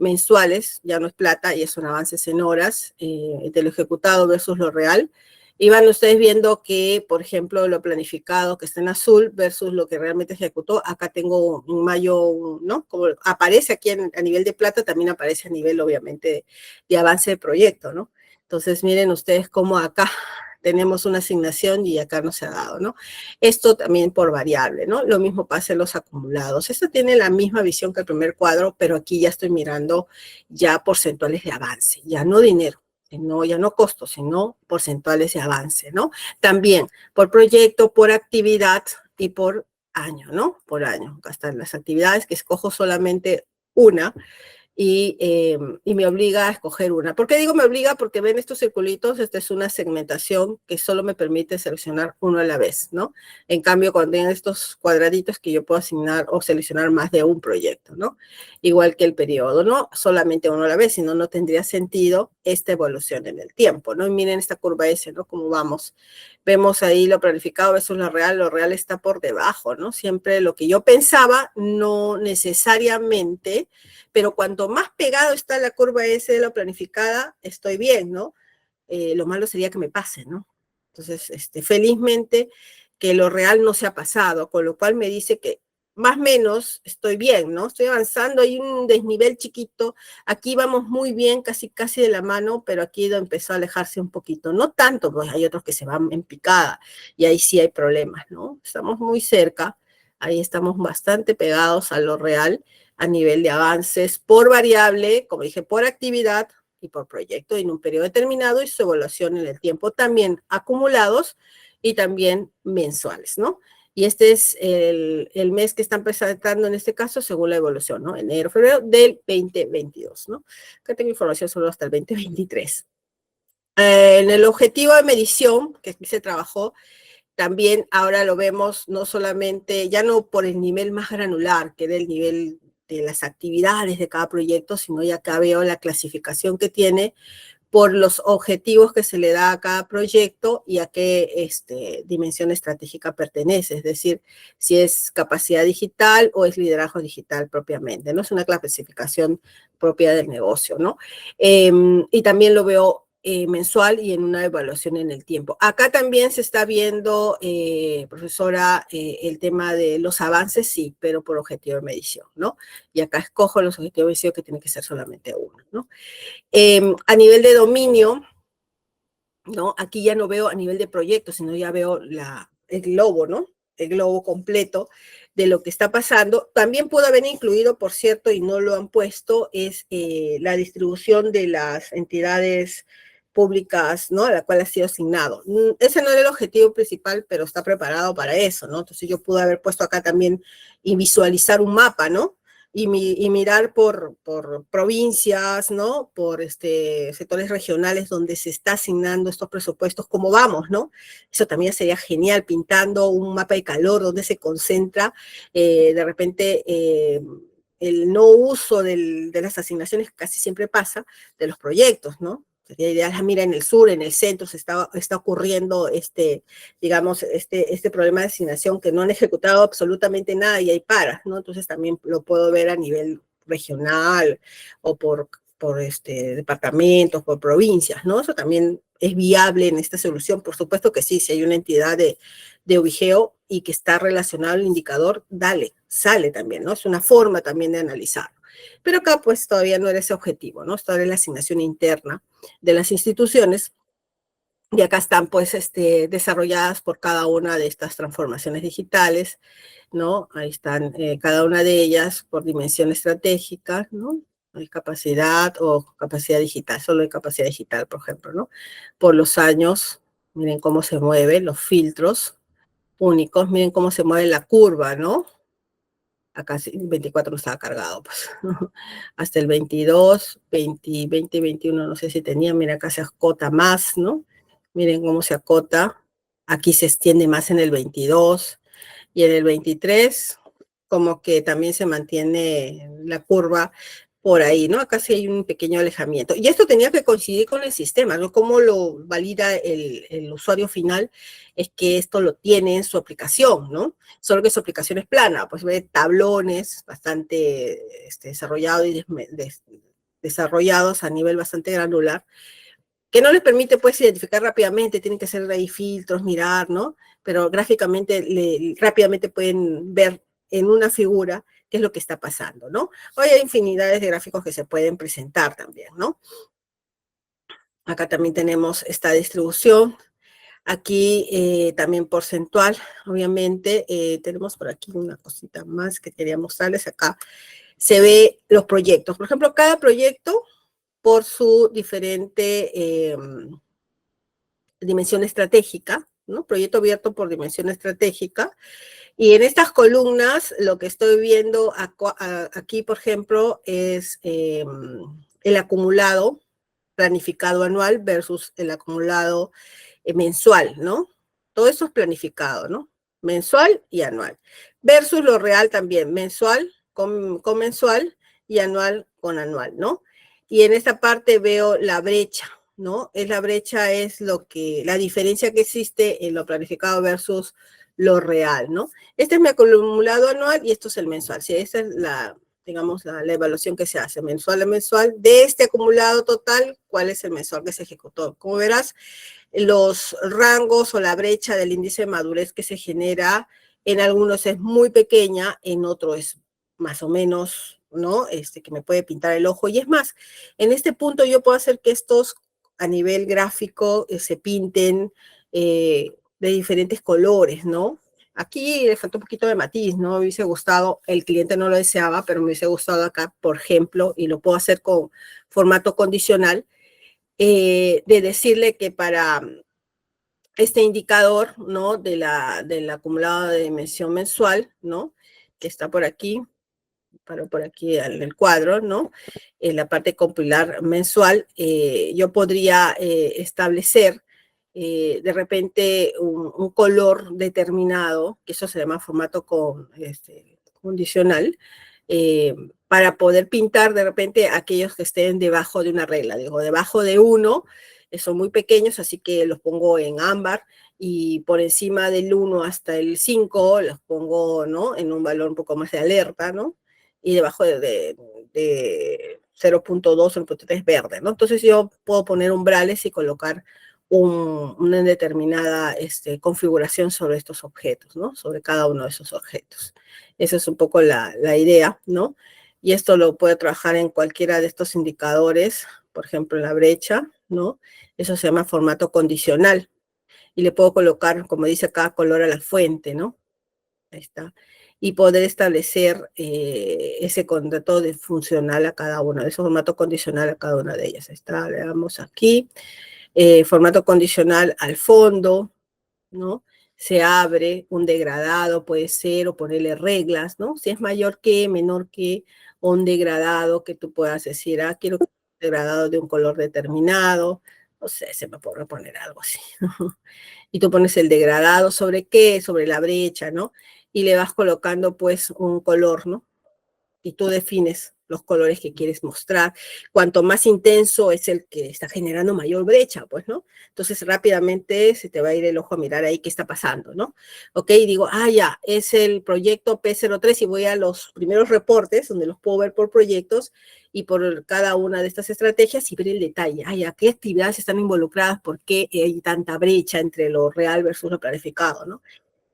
mensuales, ya no es plata, y son avances en horas de lo ejecutado versus lo real. Y van ustedes viendo que, por ejemplo, lo planificado que está en azul versus lo que realmente ejecutó. Acá tengo en mayo, ¿no? Como aparece aquí a nivel de plata, también aparece a nivel, obviamente, de avance de proyecto, ¿no? Entonces, miren ustedes cómo acá tenemos una asignación y acá no se ha dado, ¿no? Esto también por variable, ¿no? Lo mismo pasa en los acumulados. Esto tiene la misma visión que el primer cuadro, pero aquí ya estoy mirando ya porcentuales de avance, ya no dinero. No, ya no costos, sino porcentuales de avance, ¿no? También por proyecto, por actividad y por año, ¿no? Por año. Acá están las actividades que escojo solamente una y me obliga a escoger una. ¿Por qué digo me obliga? Porque ven estos circulitos, esta es una segmentación que solo me permite seleccionar uno a la vez, ¿no? En cambio, cuando tienen estos cuadraditos que yo puedo asignar o seleccionar más de un proyecto, ¿no? Igual que el periodo, ¿no? Solamente uno a la vez, si no, no tendría sentido esta evolución en el tiempo, ¿no? Y miren esta curva S, ¿no? Cómo vamos. Vemos ahí lo planificado versus lo real está por debajo, ¿no? Siempre lo que yo pensaba, no necesariamente, pero cuanto más pegado está la curva S de la planificada, estoy bien, ¿no? Lo malo sería que me pase, ¿no? Entonces, felizmente que lo real no se ha pasado, con lo cual me dice que más o menos estoy bien, ¿no? Estoy avanzando, hay un desnivel chiquito, aquí vamos muy bien, casi de la mano, pero aquí empezó a alejarse un poquito, no tanto, pues hay otros que se van en picada y ahí sí hay problemas, ¿no? Estamos muy cerca, ahí estamos bastante pegados a lo real a nivel de avances por variable, como dije, por actividad y por proyecto en un periodo determinado y su evaluación en el tiempo también acumulados y también mensuales, ¿no? Y este es el mes que están presentando en este caso según la evolución, ¿no? Enero, febrero del 2022, ¿no? Acá tengo información solo hasta el 2023. En el objetivo de medición que aquí se trabajó, también ahora lo vemos no solamente, ya no por el nivel más granular, que era el nivel de las actividades de cada proyecto, sino ya acá veo la clasificación que tiene por los objetivos que se le da a cada proyecto y a qué dimensión estratégica pertenece, es decir, si es capacidad digital o es liderazgo digital propiamente, ¿no? Es una clasificación propia del negocio, ¿no? Y también lo veo mensual y en una evaluación en el tiempo. Acá también se está viendo, profesora, el tema de los avances, sí, pero por objetivo de medición, ¿no? Y acá escojo los objetivos de medición que tiene que ser solamente uno, ¿no? A nivel de dominio, ¿no? Aquí ya no veo a nivel de proyecto, sino ya veo el globo, ¿no? El globo completo de lo que está pasando. También pudo haber incluido, por cierto, y no lo han puesto, es la distribución de las entidades públicas, ¿no? A la cual ha sido asignado. Ese no era el objetivo principal, pero está preparado para eso, ¿no? Entonces yo pude haber puesto acá también y visualizar un mapa, ¿no? y mirar por provincias, ¿no? Por sectores regionales donde se está asignando estos presupuestos, cómo vamos, ¿no? Eso también sería genial, pintando un mapa de calor donde se concentra de repente el no uso de las asignaciones que casi siempre pasa, de los proyectos, ¿no? Sería ideal, mira, en el sur, en el centro se está ocurriendo digamos, este problema de asignación que no han ejecutado absolutamente nada y hay paras, ¿no? Entonces también lo puedo ver a nivel regional o por departamentos, por provincias, ¿no? Eso también es viable en esta solución. Por supuesto que sí, si hay una entidad de ovigeo y que está relacionado al indicador, dale, sale también, ¿no? Es una forma también de analizarlo. Pero acá pues todavía no era ese objetivo, ¿no? Esto era la asignación interna de las instituciones y acá están pues desarrolladas por cada una de estas transformaciones digitales, ¿no? Ahí están cada una de ellas por dimensión estratégica, ¿no? Hay capacidad o capacidad digital, solo hay capacidad digital, por ejemplo, ¿no? Por los años, miren cómo se mueven los filtros únicos, miren cómo se mueve la curva, ¿no? Acá el 24 no estaba cargado, pues. Hasta el 22, 20, 20, 21, no sé si tenía, mira, acá se acota más, ¿no? Miren cómo se acota. Aquí se extiende más en el 22 y en el 23 como que también se mantiene la curva por ahí, ¿no? Acá sí hay un pequeño alejamiento. Y esto tenía que coincidir con el sistema, ¿no? Cómo lo valida el usuario final es que esto lo tiene en su aplicación, ¿no? Solo que su aplicación es plana, pues ve tablones bastante desarrollados y desarrollados a nivel bastante granular, que no les permite pues identificar rápidamente, tienen que hacer ahí filtros, mirar, ¿no? Pero gráficamente rápidamente pueden ver en una figura qué es lo que está pasando, ¿no? Hoy hay infinidades de gráficos que se pueden presentar también, ¿no? Acá también tenemos esta distribución, aquí también porcentual, obviamente, tenemos por aquí una cosita más que quería mostrarles acá, se ve los proyectos, por ejemplo, cada proyecto por su diferente dimensión estratégica, ¿no? Proyecto abierto por dimensión estratégica. Y en estas columnas, lo que estoy viendo aquí, por ejemplo, es el acumulado planificado anual versus el acumulado mensual, ¿no? Todo eso es planificado, ¿no? Mensual y anual. Versus lo real también, mensual con mensual y anual con anual, ¿no? Y en esta parte veo la brecha, ¿no? La brecha es la diferencia que existe en lo planificado versus lo real, ¿no? Este es mi acumulado anual y esto es el mensual. Sí, esa es digamos, la evaluación que se hace mensual a mensual. De este acumulado total, ¿cuál es el mensual que se ejecutó? Como verás, los rangos o la brecha del índice de madurez que se genera, en algunos es muy pequeña, en otros es más o menos, ¿no? Que me puede pintar el ojo. Y es más, en este punto yo puedo hacer que estos a nivel gráfico se pinten de diferentes colores, ¿no? Aquí le falta un poquito de matiz, ¿no? Me hubiese gustado, el cliente no lo deseaba, pero me hubiese gustado acá, por ejemplo, y lo puedo hacer con formato condicional, de decirle que para este indicador, ¿no? Del acumulado de dimensión mensual, ¿no? Que está por aquí, por aquí en el cuadro, ¿no? En la parte compilar mensual, yo podría establecer de repente un color determinado, que eso se llama formato condicional, para poder pintar de repente aquellos que estén debajo de una regla. Digo, debajo de 1, son muy pequeños, así que los pongo en ámbar, y por encima del 1 hasta el 5 los pongo, ¿no? En un valor un poco más de alerta, ¿no? Y debajo de 0.2 o 0.3 verde, ¿no? Entonces yo puedo poner umbrales y colocar una determinada configuración sobre estos objetos, ¿no? Sobre cada uno de esos objetos. Esa es un poco la idea, ¿no? Y esto lo puede trabajar en cualquiera de estos indicadores, por ejemplo, en la brecha, ¿no? Eso se llama formato condicional. Y le puedo colocar, como dice acá, color a la fuente, ¿no? Ahí está. Y poder establecer ese contrato de funcional a cada uno, ese formato condicional a cada una de ellas. Ahí está, le damos aquí. Formato condicional al fondo, ¿no? Se abre un degradado, puede ser, o ponerle reglas, ¿no? Si es mayor que, menor que, o un degradado que tú puedas decir, quiero un degradado de un color determinado, no sé, se me puede poner algo así, ¿no? Y tú pones el degradado, ¿sobre qué? Sobre la brecha, ¿no? Y le vas colocando pues un color, ¿no? Y tú defines los colores que quieres mostrar. Cuanto más intenso es el que está generando mayor brecha, pues, ¿no? Entonces rápidamente se te va a ir el ojo a mirar ahí qué está pasando, ¿no? Ok, digo, ya, es el proyecto P03 y voy a los primeros reportes donde los puedo ver por proyectos y por cada una de estas estrategias y ver el detalle. Ya, qué actividades están involucradas, por qué hay tanta brecha entre lo real versus lo planificado, ¿no?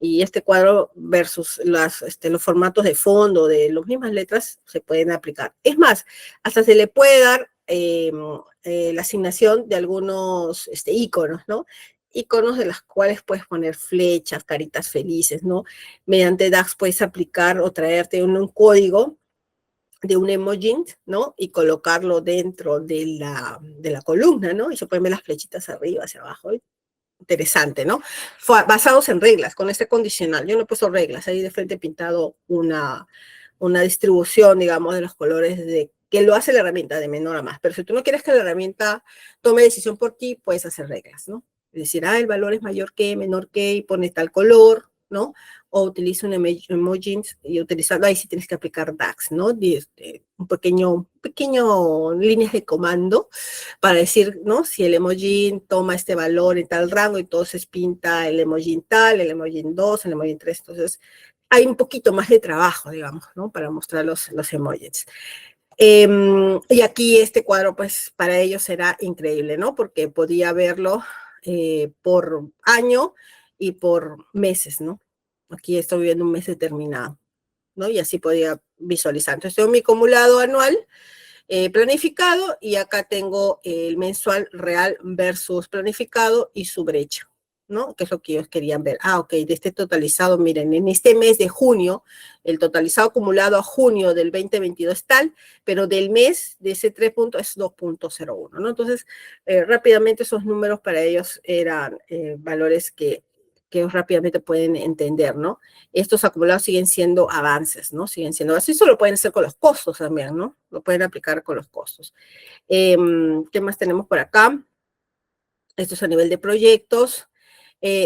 Y este cuadro versus los formatos de fondo de las mismas letras se pueden aplicar. Es más, hasta se le puede dar la asignación de algunos iconos, ¿no? Iconos de los cuales puedes poner flechas, caritas felices, ¿no? Mediante DAX puedes aplicar o traerte un código de un emoji, ¿no? Y colocarlo dentro de la columna, ¿no? Y se pueden ver las flechitas arriba, hacia abajo, interesante, ¿no? Basados en reglas, con este condicional. Yo no he puesto reglas, ahí de frente he pintado una distribución, digamos, de los colores que lo hace la herramienta de menor a más. Pero si tú no quieres que la herramienta tome decisión por ti, puedes hacer reglas, ¿no? Es decir, el valor es mayor que, menor que, y pone tal color, ¿no? O utiliza un emoji y utilizando, ahí sí tienes que aplicar DAX, ¿no? Un pequeño líneas de comando para decir, ¿no? Si el emoji toma este valor en tal rango, entonces pinta el emoji tal, el emoji 2, el emoji 3, entonces hay un poquito más de trabajo, digamos, ¿no? Para mostrar los emojis. Y aquí este cuadro, pues, para ellos será increíble, ¿no? Porque podía verlo por año y por meses, ¿no? Aquí estoy viendo un mes determinado, ¿no? Y así podía visualizar. Entonces tengo mi acumulado anual planificado y acá tengo el mensual real versus planificado y su brecha, ¿no? Que es lo que ellos querían ver. Ok, de este totalizado, miren, en este mes de junio, el totalizado acumulado a junio del 2022 es tal, pero del mes de ese 3 puntos es 2.01, ¿no? Entonces, rápidamente esos números para ellos eran valores que ellos rápidamente pueden entender, ¿no? Estos acumulados siguen siendo avances, ¿no? Siguen siendo avances. Eso lo pueden hacer con los costos también, ¿no? Lo pueden aplicar con los costos. ¿Qué más tenemos por acá? Esto es a nivel de proyectos.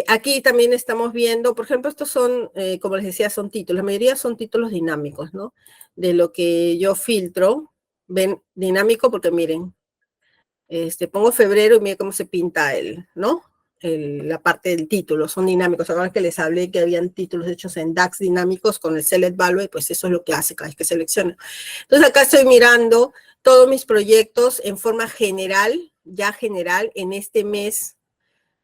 Aquí también estamos viendo, por ejemplo, estos son, como les decía, son títulos. La mayoría son títulos dinámicos, ¿no? De lo que yo filtro. Ven, dinámico porque miren, pongo febrero y miren cómo se pinta ¿no? La parte del título, son dinámicos. Ahora que les hablé que habían títulos hechos en DAX dinámicos con el Select Value, pues eso es lo que hace cada vez que selecciono. Entonces acá estoy mirando todos mis proyectos en forma general, ya general, en este mes,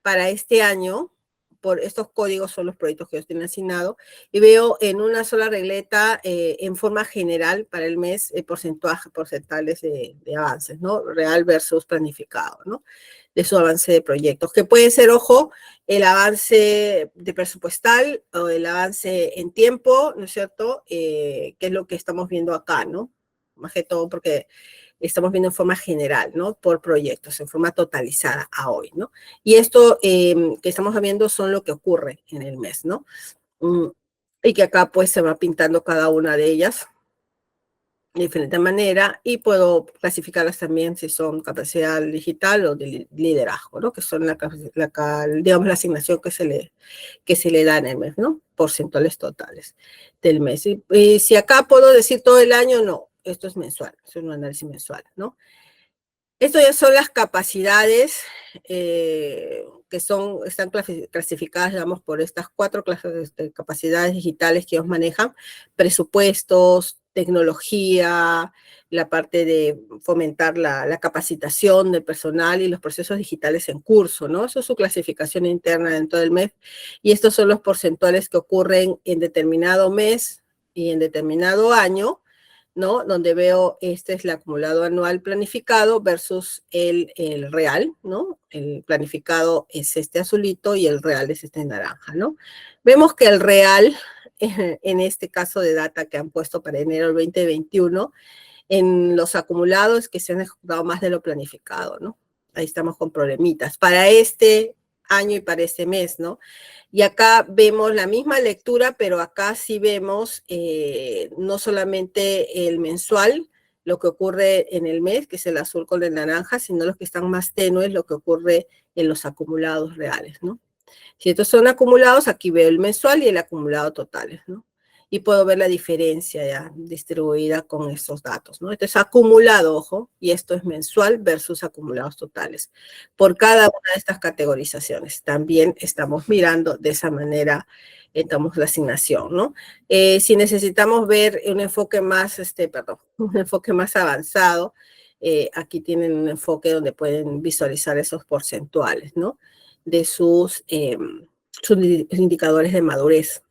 para este año, por estos códigos son los proyectos que ellos tienen asignado, y veo en una sola regleta, en forma general para el mes, porcentales de avances, ¿no? Real versus planificado, ¿no? De su avance de proyectos, que puede ser, ojo, el avance de presupuestal o el avance en tiempo, ¿no es cierto? Que es lo que estamos viendo acá, ¿no? Más que todo porque estamos viendo en forma general, ¿no? Por proyectos, en forma totalizada a hoy, ¿no? Y esto que estamos viendo son lo que ocurre en el mes, ¿no? Y que acá pues se va pintando cada una de ellas de diferente manera y puedo clasificarlas también si son capacidad digital o de liderazgo, ¿no? Que son digamos, la asignación que se le da en el mes, ¿no? Porcentuales totales del mes. Y si acá puedo decir todo el año, no, esto es mensual, es un análisis mensual, ¿no? Esto ya son las capacidades que están clasificadas, digamos, por estas 4 clases de capacidades digitales que ellos manejan: presupuestos, tecnología, la parte de fomentar la capacitación del personal y los procesos digitales en curso, ¿no? Eso es su clasificación interna dentro del mes. Y estos son los porcentuales que ocurren en determinado mes y en determinado año, ¿no? Donde veo, este es el acumulado anual planificado versus el real, ¿no? El planificado es este azulito y el real es este naranja, ¿no? Vemos que el real, en este caso de data que han puesto para enero del 2021, en los acumulados que se han ejecutado más de lo planificado, ¿no? Ahí estamos con problemitas. Para este año y para este mes, ¿no? Y acá vemos la misma lectura, pero acá sí vemos no solamente el mensual, lo que ocurre en el mes, que es el azul con el naranja, sino los que están más tenues, lo que ocurre en los acumulados reales, ¿no? Si estos son acumulados, aquí veo el mensual y el acumulado totales, ¿no? Y puedo ver la diferencia ya distribuida con estos datos, ¿no? Esto es acumulado, ojo, y esto es mensual versus acumulados totales. Por cada una de estas categorizaciones, también estamos mirando de esa manera, estamos la asignación, ¿no? Si necesitamos ver un enfoque más, un enfoque más avanzado, aquí tienen un enfoque donde pueden visualizar esos porcentuales, ¿no? De sus indicadores de madurez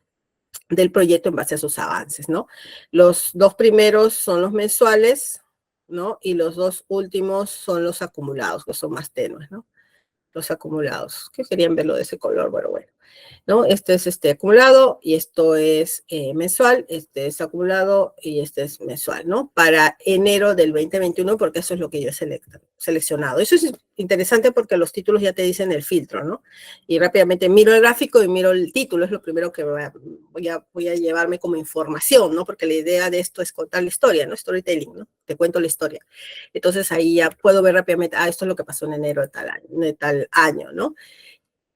del proyecto en base a sus avances, ¿no? Los dos primeros son los mensuales, ¿no? Y los dos últimos son los acumulados, que son más tenues, ¿no? Los acumulados, que querían verlo de ese color, bueno, bueno. ¿No? Este es acumulado y esto es mensual, este es acumulado y este es mensual, ¿no? Para enero del 2021, porque eso es lo que yo he seleccionado. Eso es interesante porque los títulos ya te dicen el filtro, ¿no? Y rápidamente miro el gráfico y miro el título, es lo primero que voy a llevarme como información, ¿no? Porque la idea de esto es contar la historia, ¿no? Storytelling, ¿no? Te cuento la historia. Entonces ahí ya puedo ver rápidamente, esto es lo que pasó en enero de tal año, ¿no?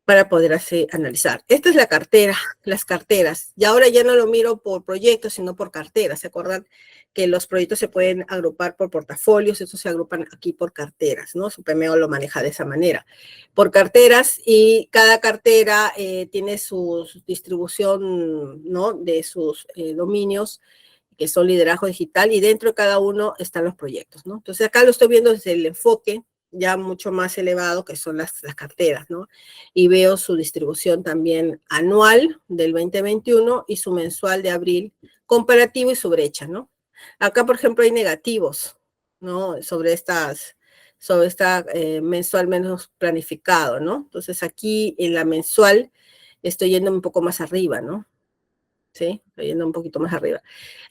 Para poder analizar. Esta es la cartera, las carteras. Y ahora ya no lo miro por proyectos, sino por carteras. ¿Se acuerdan que los proyectos se pueden agrupar por portafolios? Estos se agrupan aquí por carteras, ¿no? Supermeo lo maneja de esa manera. Por carteras, y cada cartera tiene su distribución, ¿no? De sus dominios, que son liderazgo digital, y dentro de cada uno están los proyectos, ¿no? Entonces acá lo estoy viendo desde el enfoque ya mucho más elevado, que son las carteras, ¿no? Y veo su distribución también anual del 2021 y su mensual de abril, comparativo y su brecha, ¿no? Acá, por ejemplo, hay negativos, ¿no? Sobre esta mensual menos planificado, ¿no? Entonces aquí en la mensual estoy yendo un poco más arriba, ¿no? ¿Sí? Estoy yendo un poquito más arriba.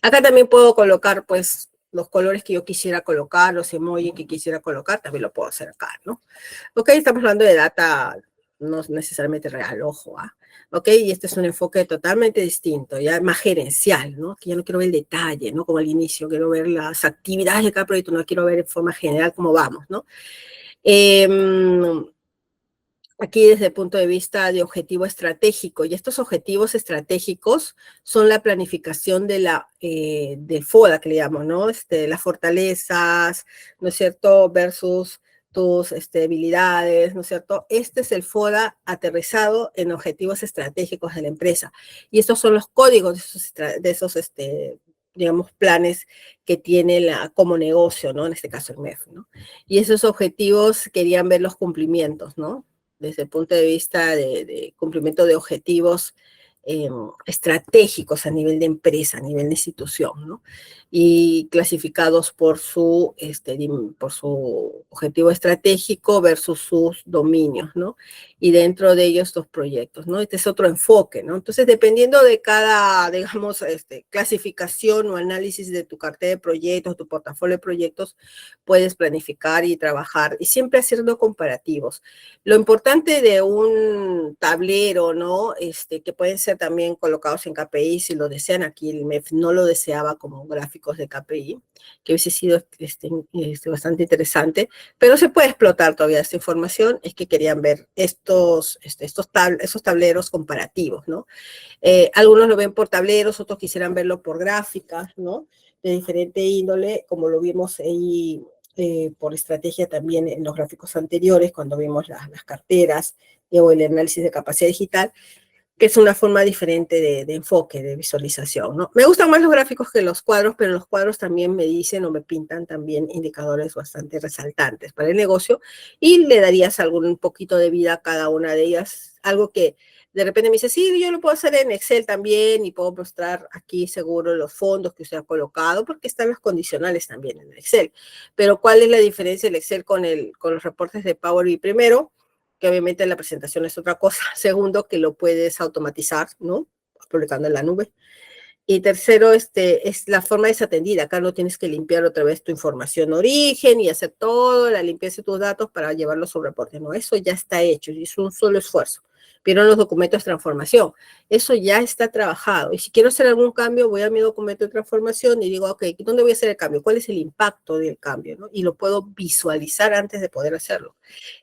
Acá también puedo colocar, pues, los colores que yo quisiera colocar, los emojis que quisiera colocar, también lo puedo hacer acá, ¿no? Ok, estamos hablando de data no necesariamente real, ojo, ¿ah? Ok, y este es un enfoque totalmente distinto, ya más gerencial, ¿no? Que ya no quiero ver el detalle, ¿no? Como al inicio, quiero ver las actividades de cada proyecto, no quiero ver en forma general cómo vamos, ¿no? Eh, Aquí desde el punto de vista de objetivo estratégico, y estos objetivos estratégicos son la planificación del FODA, que le llamo, ¿no? Las fortalezas, ¿no es cierto?, versus tus habilidades, ¿no es cierto? Este es el FODA aterrizado en objetivos estratégicos de la empresa. Y estos son los códigos de esos digamos, planes que tiene como negocio, ¿no? En este caso el MEF, ¿no? Y esos objetivos querían ver los cumplimientos, ¿no? Desde el punto de vista de cumplimiento de objetivos estratégicos a nivel de empresa, a nivel de institución, ¿no? Y clasificados por por su objetivo estratégico versus sus dominios, ¿no? Y dentro de ellos los proyectos, ¿no? Este es otro enfoque, ¿no? Entonces, dependiendo de cada, digamos, clasificación o análisis de tu cartera de proyectos, tu portafolio de proyectos, puedes planificar y trabajar, y siempre haciendo comparativos. Lo importante de un tablero, ¿no? Que pueden ser también colocados en KPI, si lo desean. Aquí el MEF no lo deseaba como gráficos de KPI, que hubiese sido bastante interesante, pero se puede explotar todavía esta información. Es que querían ver esos tableros comparativos, ¿no? Algunos lo ven por tableros, otros quisieran verlo por gráficas, ¿no? De diferente índole, como lo vimos ahí por estrategia también en los gráficos anteriores, cuando vimos las carteras o el análisis de capacidad digital, que es una forma diferente de enfoque, de visualización, ¿no? Me gustan más los gráficos que los cuadros, pero los cuadros también me dicen o me pintan también indicadores bastante resaltantes para el negocio, y le darías un poquito de vida a cada una de ellas, algo que de repente me dice, sí, yo lo puedo hacer en Excel también, y puedo mostrar aquí seguro los fondos que usted ha colocado, porque están los condicionales también en el Excel. Pero ¿cuál es la diferencia del Excel con los reportes de Power BI? Primero, que obviamente la presentación es otra cosa. Segundo, que lo puedes automatizar, ¿no? Publicando en la nube. Y tercero, es la forma desatendida. Acá no tienes que limpiar otra vez tu información de origen y hacer toda la limpieza de tus datos para llevarlos sobre reporte. No, eso ya está hecho y es un solo esfuerzo. Vieron los documentos de transformación. Eso ya está trabajado. Y si quiero hacer algún cambio, voy a mi documento de transformación y digo, ok, ¿dónde voy a hacer el cambio? ¿Cuál es el impacto del cambio? ¿No? Y lo puedo visualizar antes de poder hacerlo.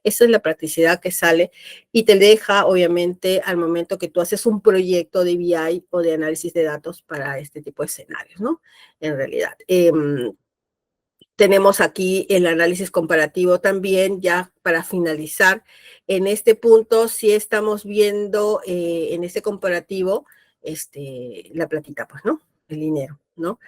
Esa es la practicidad que sale y te deja, obviamente, al momento que tú haces un proyecto de BI o de análisis de datos para este tipo de escenarios, ¿no? En realidad. Tenemos aquí el análisis comparativo también, ya para finalizar. En este punto, sí estamos viendo en este comparativo la platita, pues, ¿no? El dinero, ¿no?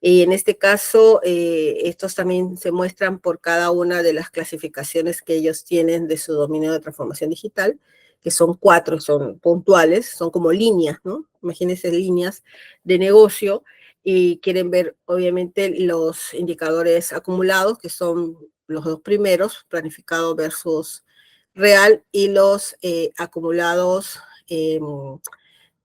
Y en este caso, estos también se muestran por cada una de las clasificaciones que ellos tienen de su dominio de transformación digital, que son 4, son puntuales, son como líneas, ¿no? Imagínense líneas de negocio y quieren ver, obviamente, los indicadores acumulados, que son los 2 primeros, planificado versus real, y los acumulados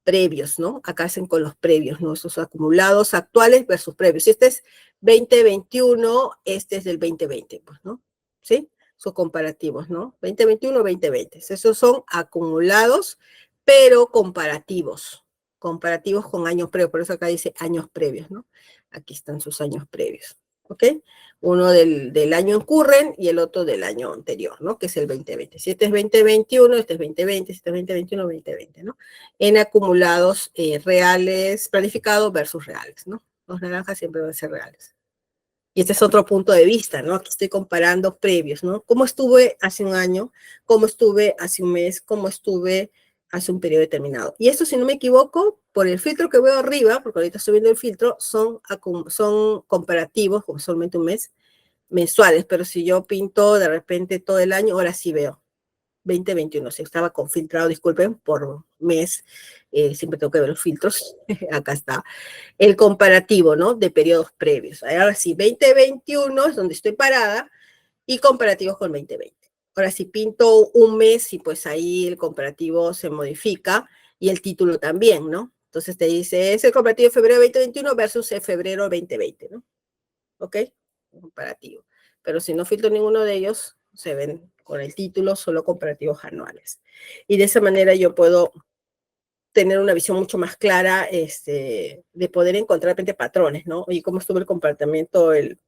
previos, ¿no? Acá hacen con los previos, ¿no? Esos acumulados actuales versus previos. Si este es 2021, este es del 2020, pues, ¿no? ¿Sí? Son comparativos, ¿no? 2021, 2020. Esos son acumulados, pero comparativos. Comparativos con años previos. Por eso acá dice años previos, ¿no? Aquí están sus años previos. ¿Ok? Uno del año en current y el otro del año anterior, ¿no? Que es el 2020. Si este es 2021, este es 2020, si este es 2021, 2020, ¿no? En acumulados reales, planificados versus reales, ¿no? Los naranjas siempre van a ser reales. Y este es otro punto de vista, ¿no? Aquí estoy comparando previos, ¿no? ¿Cómo estuve hace un año? ¿Cómo estuve hace un mes? ¿Cómo estuve hace un periodo determinado? Y esto, si no me equivoco, por el filtro que veo arriba, porque ahorita estoy viendo el filtro, son comparativos, como solamente un mes, mensuales, pero si yo pinto de repente todo el año, ahora sí veo 2021, si estaba confiltrado, disculpen, por mes, siempre tengo que ver los filtros, acá está, el comparativo, ¿no? De periodos previos. Ahora sí, 2021 es donde estoy parada y comparativos con 2020. Ahora sí, pinto un mes y pues ahí el comparativo se modifica y el título también, ¿no? Entonces te dice, es el comparativo de febrero 2021 versus el febrero 2020, ¿no? ¿Ok? Comparativo. Pero si no filtro ninguno de ellos, se ven con el título solo comparativos anuales. Y de esa manera yo puedo tener una visión mucho más clara de poder encontrar de repente patrones, ¿no? Oye, ¿cómo estuvo el comportamiento el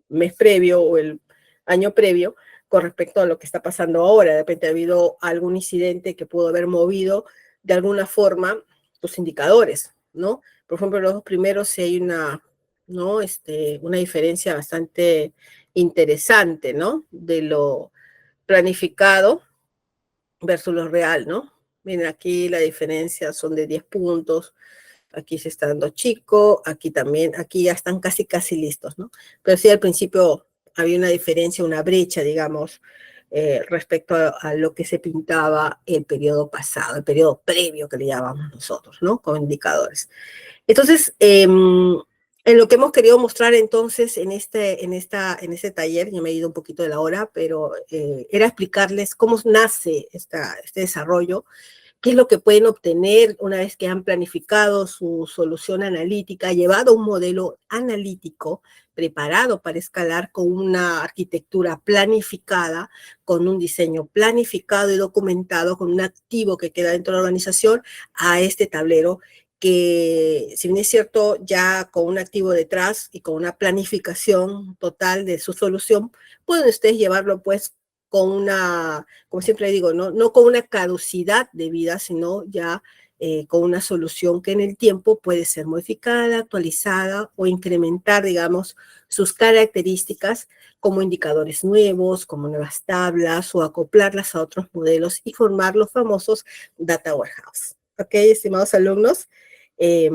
mes previo o el año previo con respecto a lo que está pasando ahora? De repente ha habido algún incidente que pudo haber movido de alguna forma tus indicadores, ¿no? Por ejemplo, los 2 primeros sí hay ¿no? Una diferencia bastante interesante, ¿no? De lo planificado versus lo real, ¿no? Miren, aquí la diferencia son de 10 puntos, aquí se está dando chico, aquí también, aquí ya están casi listos, ¿no? Pero sí, al principio había una diferencia, una brecha, digamos, respecto a lo que se pintaba el periodo pasado, el periodo previo que le llamamos nosotros, ¿no? Con indicadores. Entonces, en lo que hemos querido mostrar entonces en este taller, yo me he ido un poquito de la hora, pero era explicarles cómo nace este desarrollo, qué es lo que pueden obtener una vez que han planificado su solución analítica, llevado un modelo analítico preparado para escalar con una arquitectura planificada, con un diseño planificado y documentado, con un activo que queda dentro de la organización, a este tablero que, si bien es cierto, ya con un activo detrás y con una planificación total de su solución, pueden ustedes llevarlo pues con una, como siempre digo, no con una caducidad de vida, sino ya con una solución que en el tiempo puede ser modificada, actualizada o incrementar, digamos, sus características como indicadores nuevos, como nuevas tablas o acoplarlas a otros modelos y formar los famosos data warehouse. ¿Ok, estimados alumnos? Eh,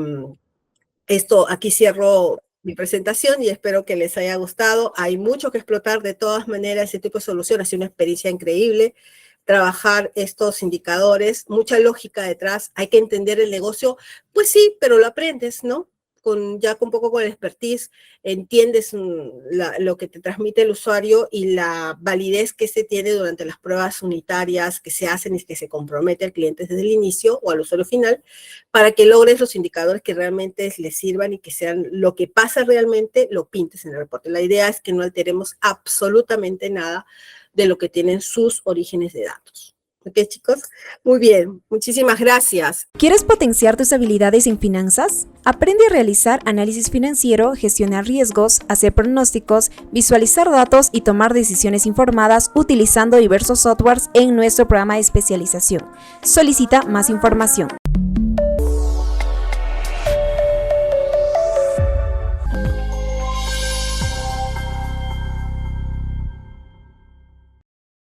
aquí cierro mi presentación y espero que les haya gustado. Hay mucho que explotar de todas maneras, ese tipo de solución ha sido una experiencia increíble. Trabajar estos indicadores, mucha lógica detrás, hay que entender el negocio, pues sí, pero lo aprendes, ¿no? ya un poco con el expertise, entiendes lo que te transmite el usuario y la validez que se tiene durante las pruebas unitarias que se hacen y que se compromete al cliente desde el inicio o al usuario final, para que logres los indicadores que realmente les sirvan y que sean lo que pasa realmente, lo pintes en el reporte. La idea es que no alteremos absolutamente nada de lo que tienen sus orígenes de datos. ¿Ok, chicos? Muy bien, muchísimas gracias. ¿Quieres potenciar tus habilidades en finanzas? Aprende a realizar análisis financiero, gestionar riesgos, hacer pronósticos, visualizar datos y tomar decisiones informadas utilizando diversos softwares en nuestro programa de especialización. Solicita más información.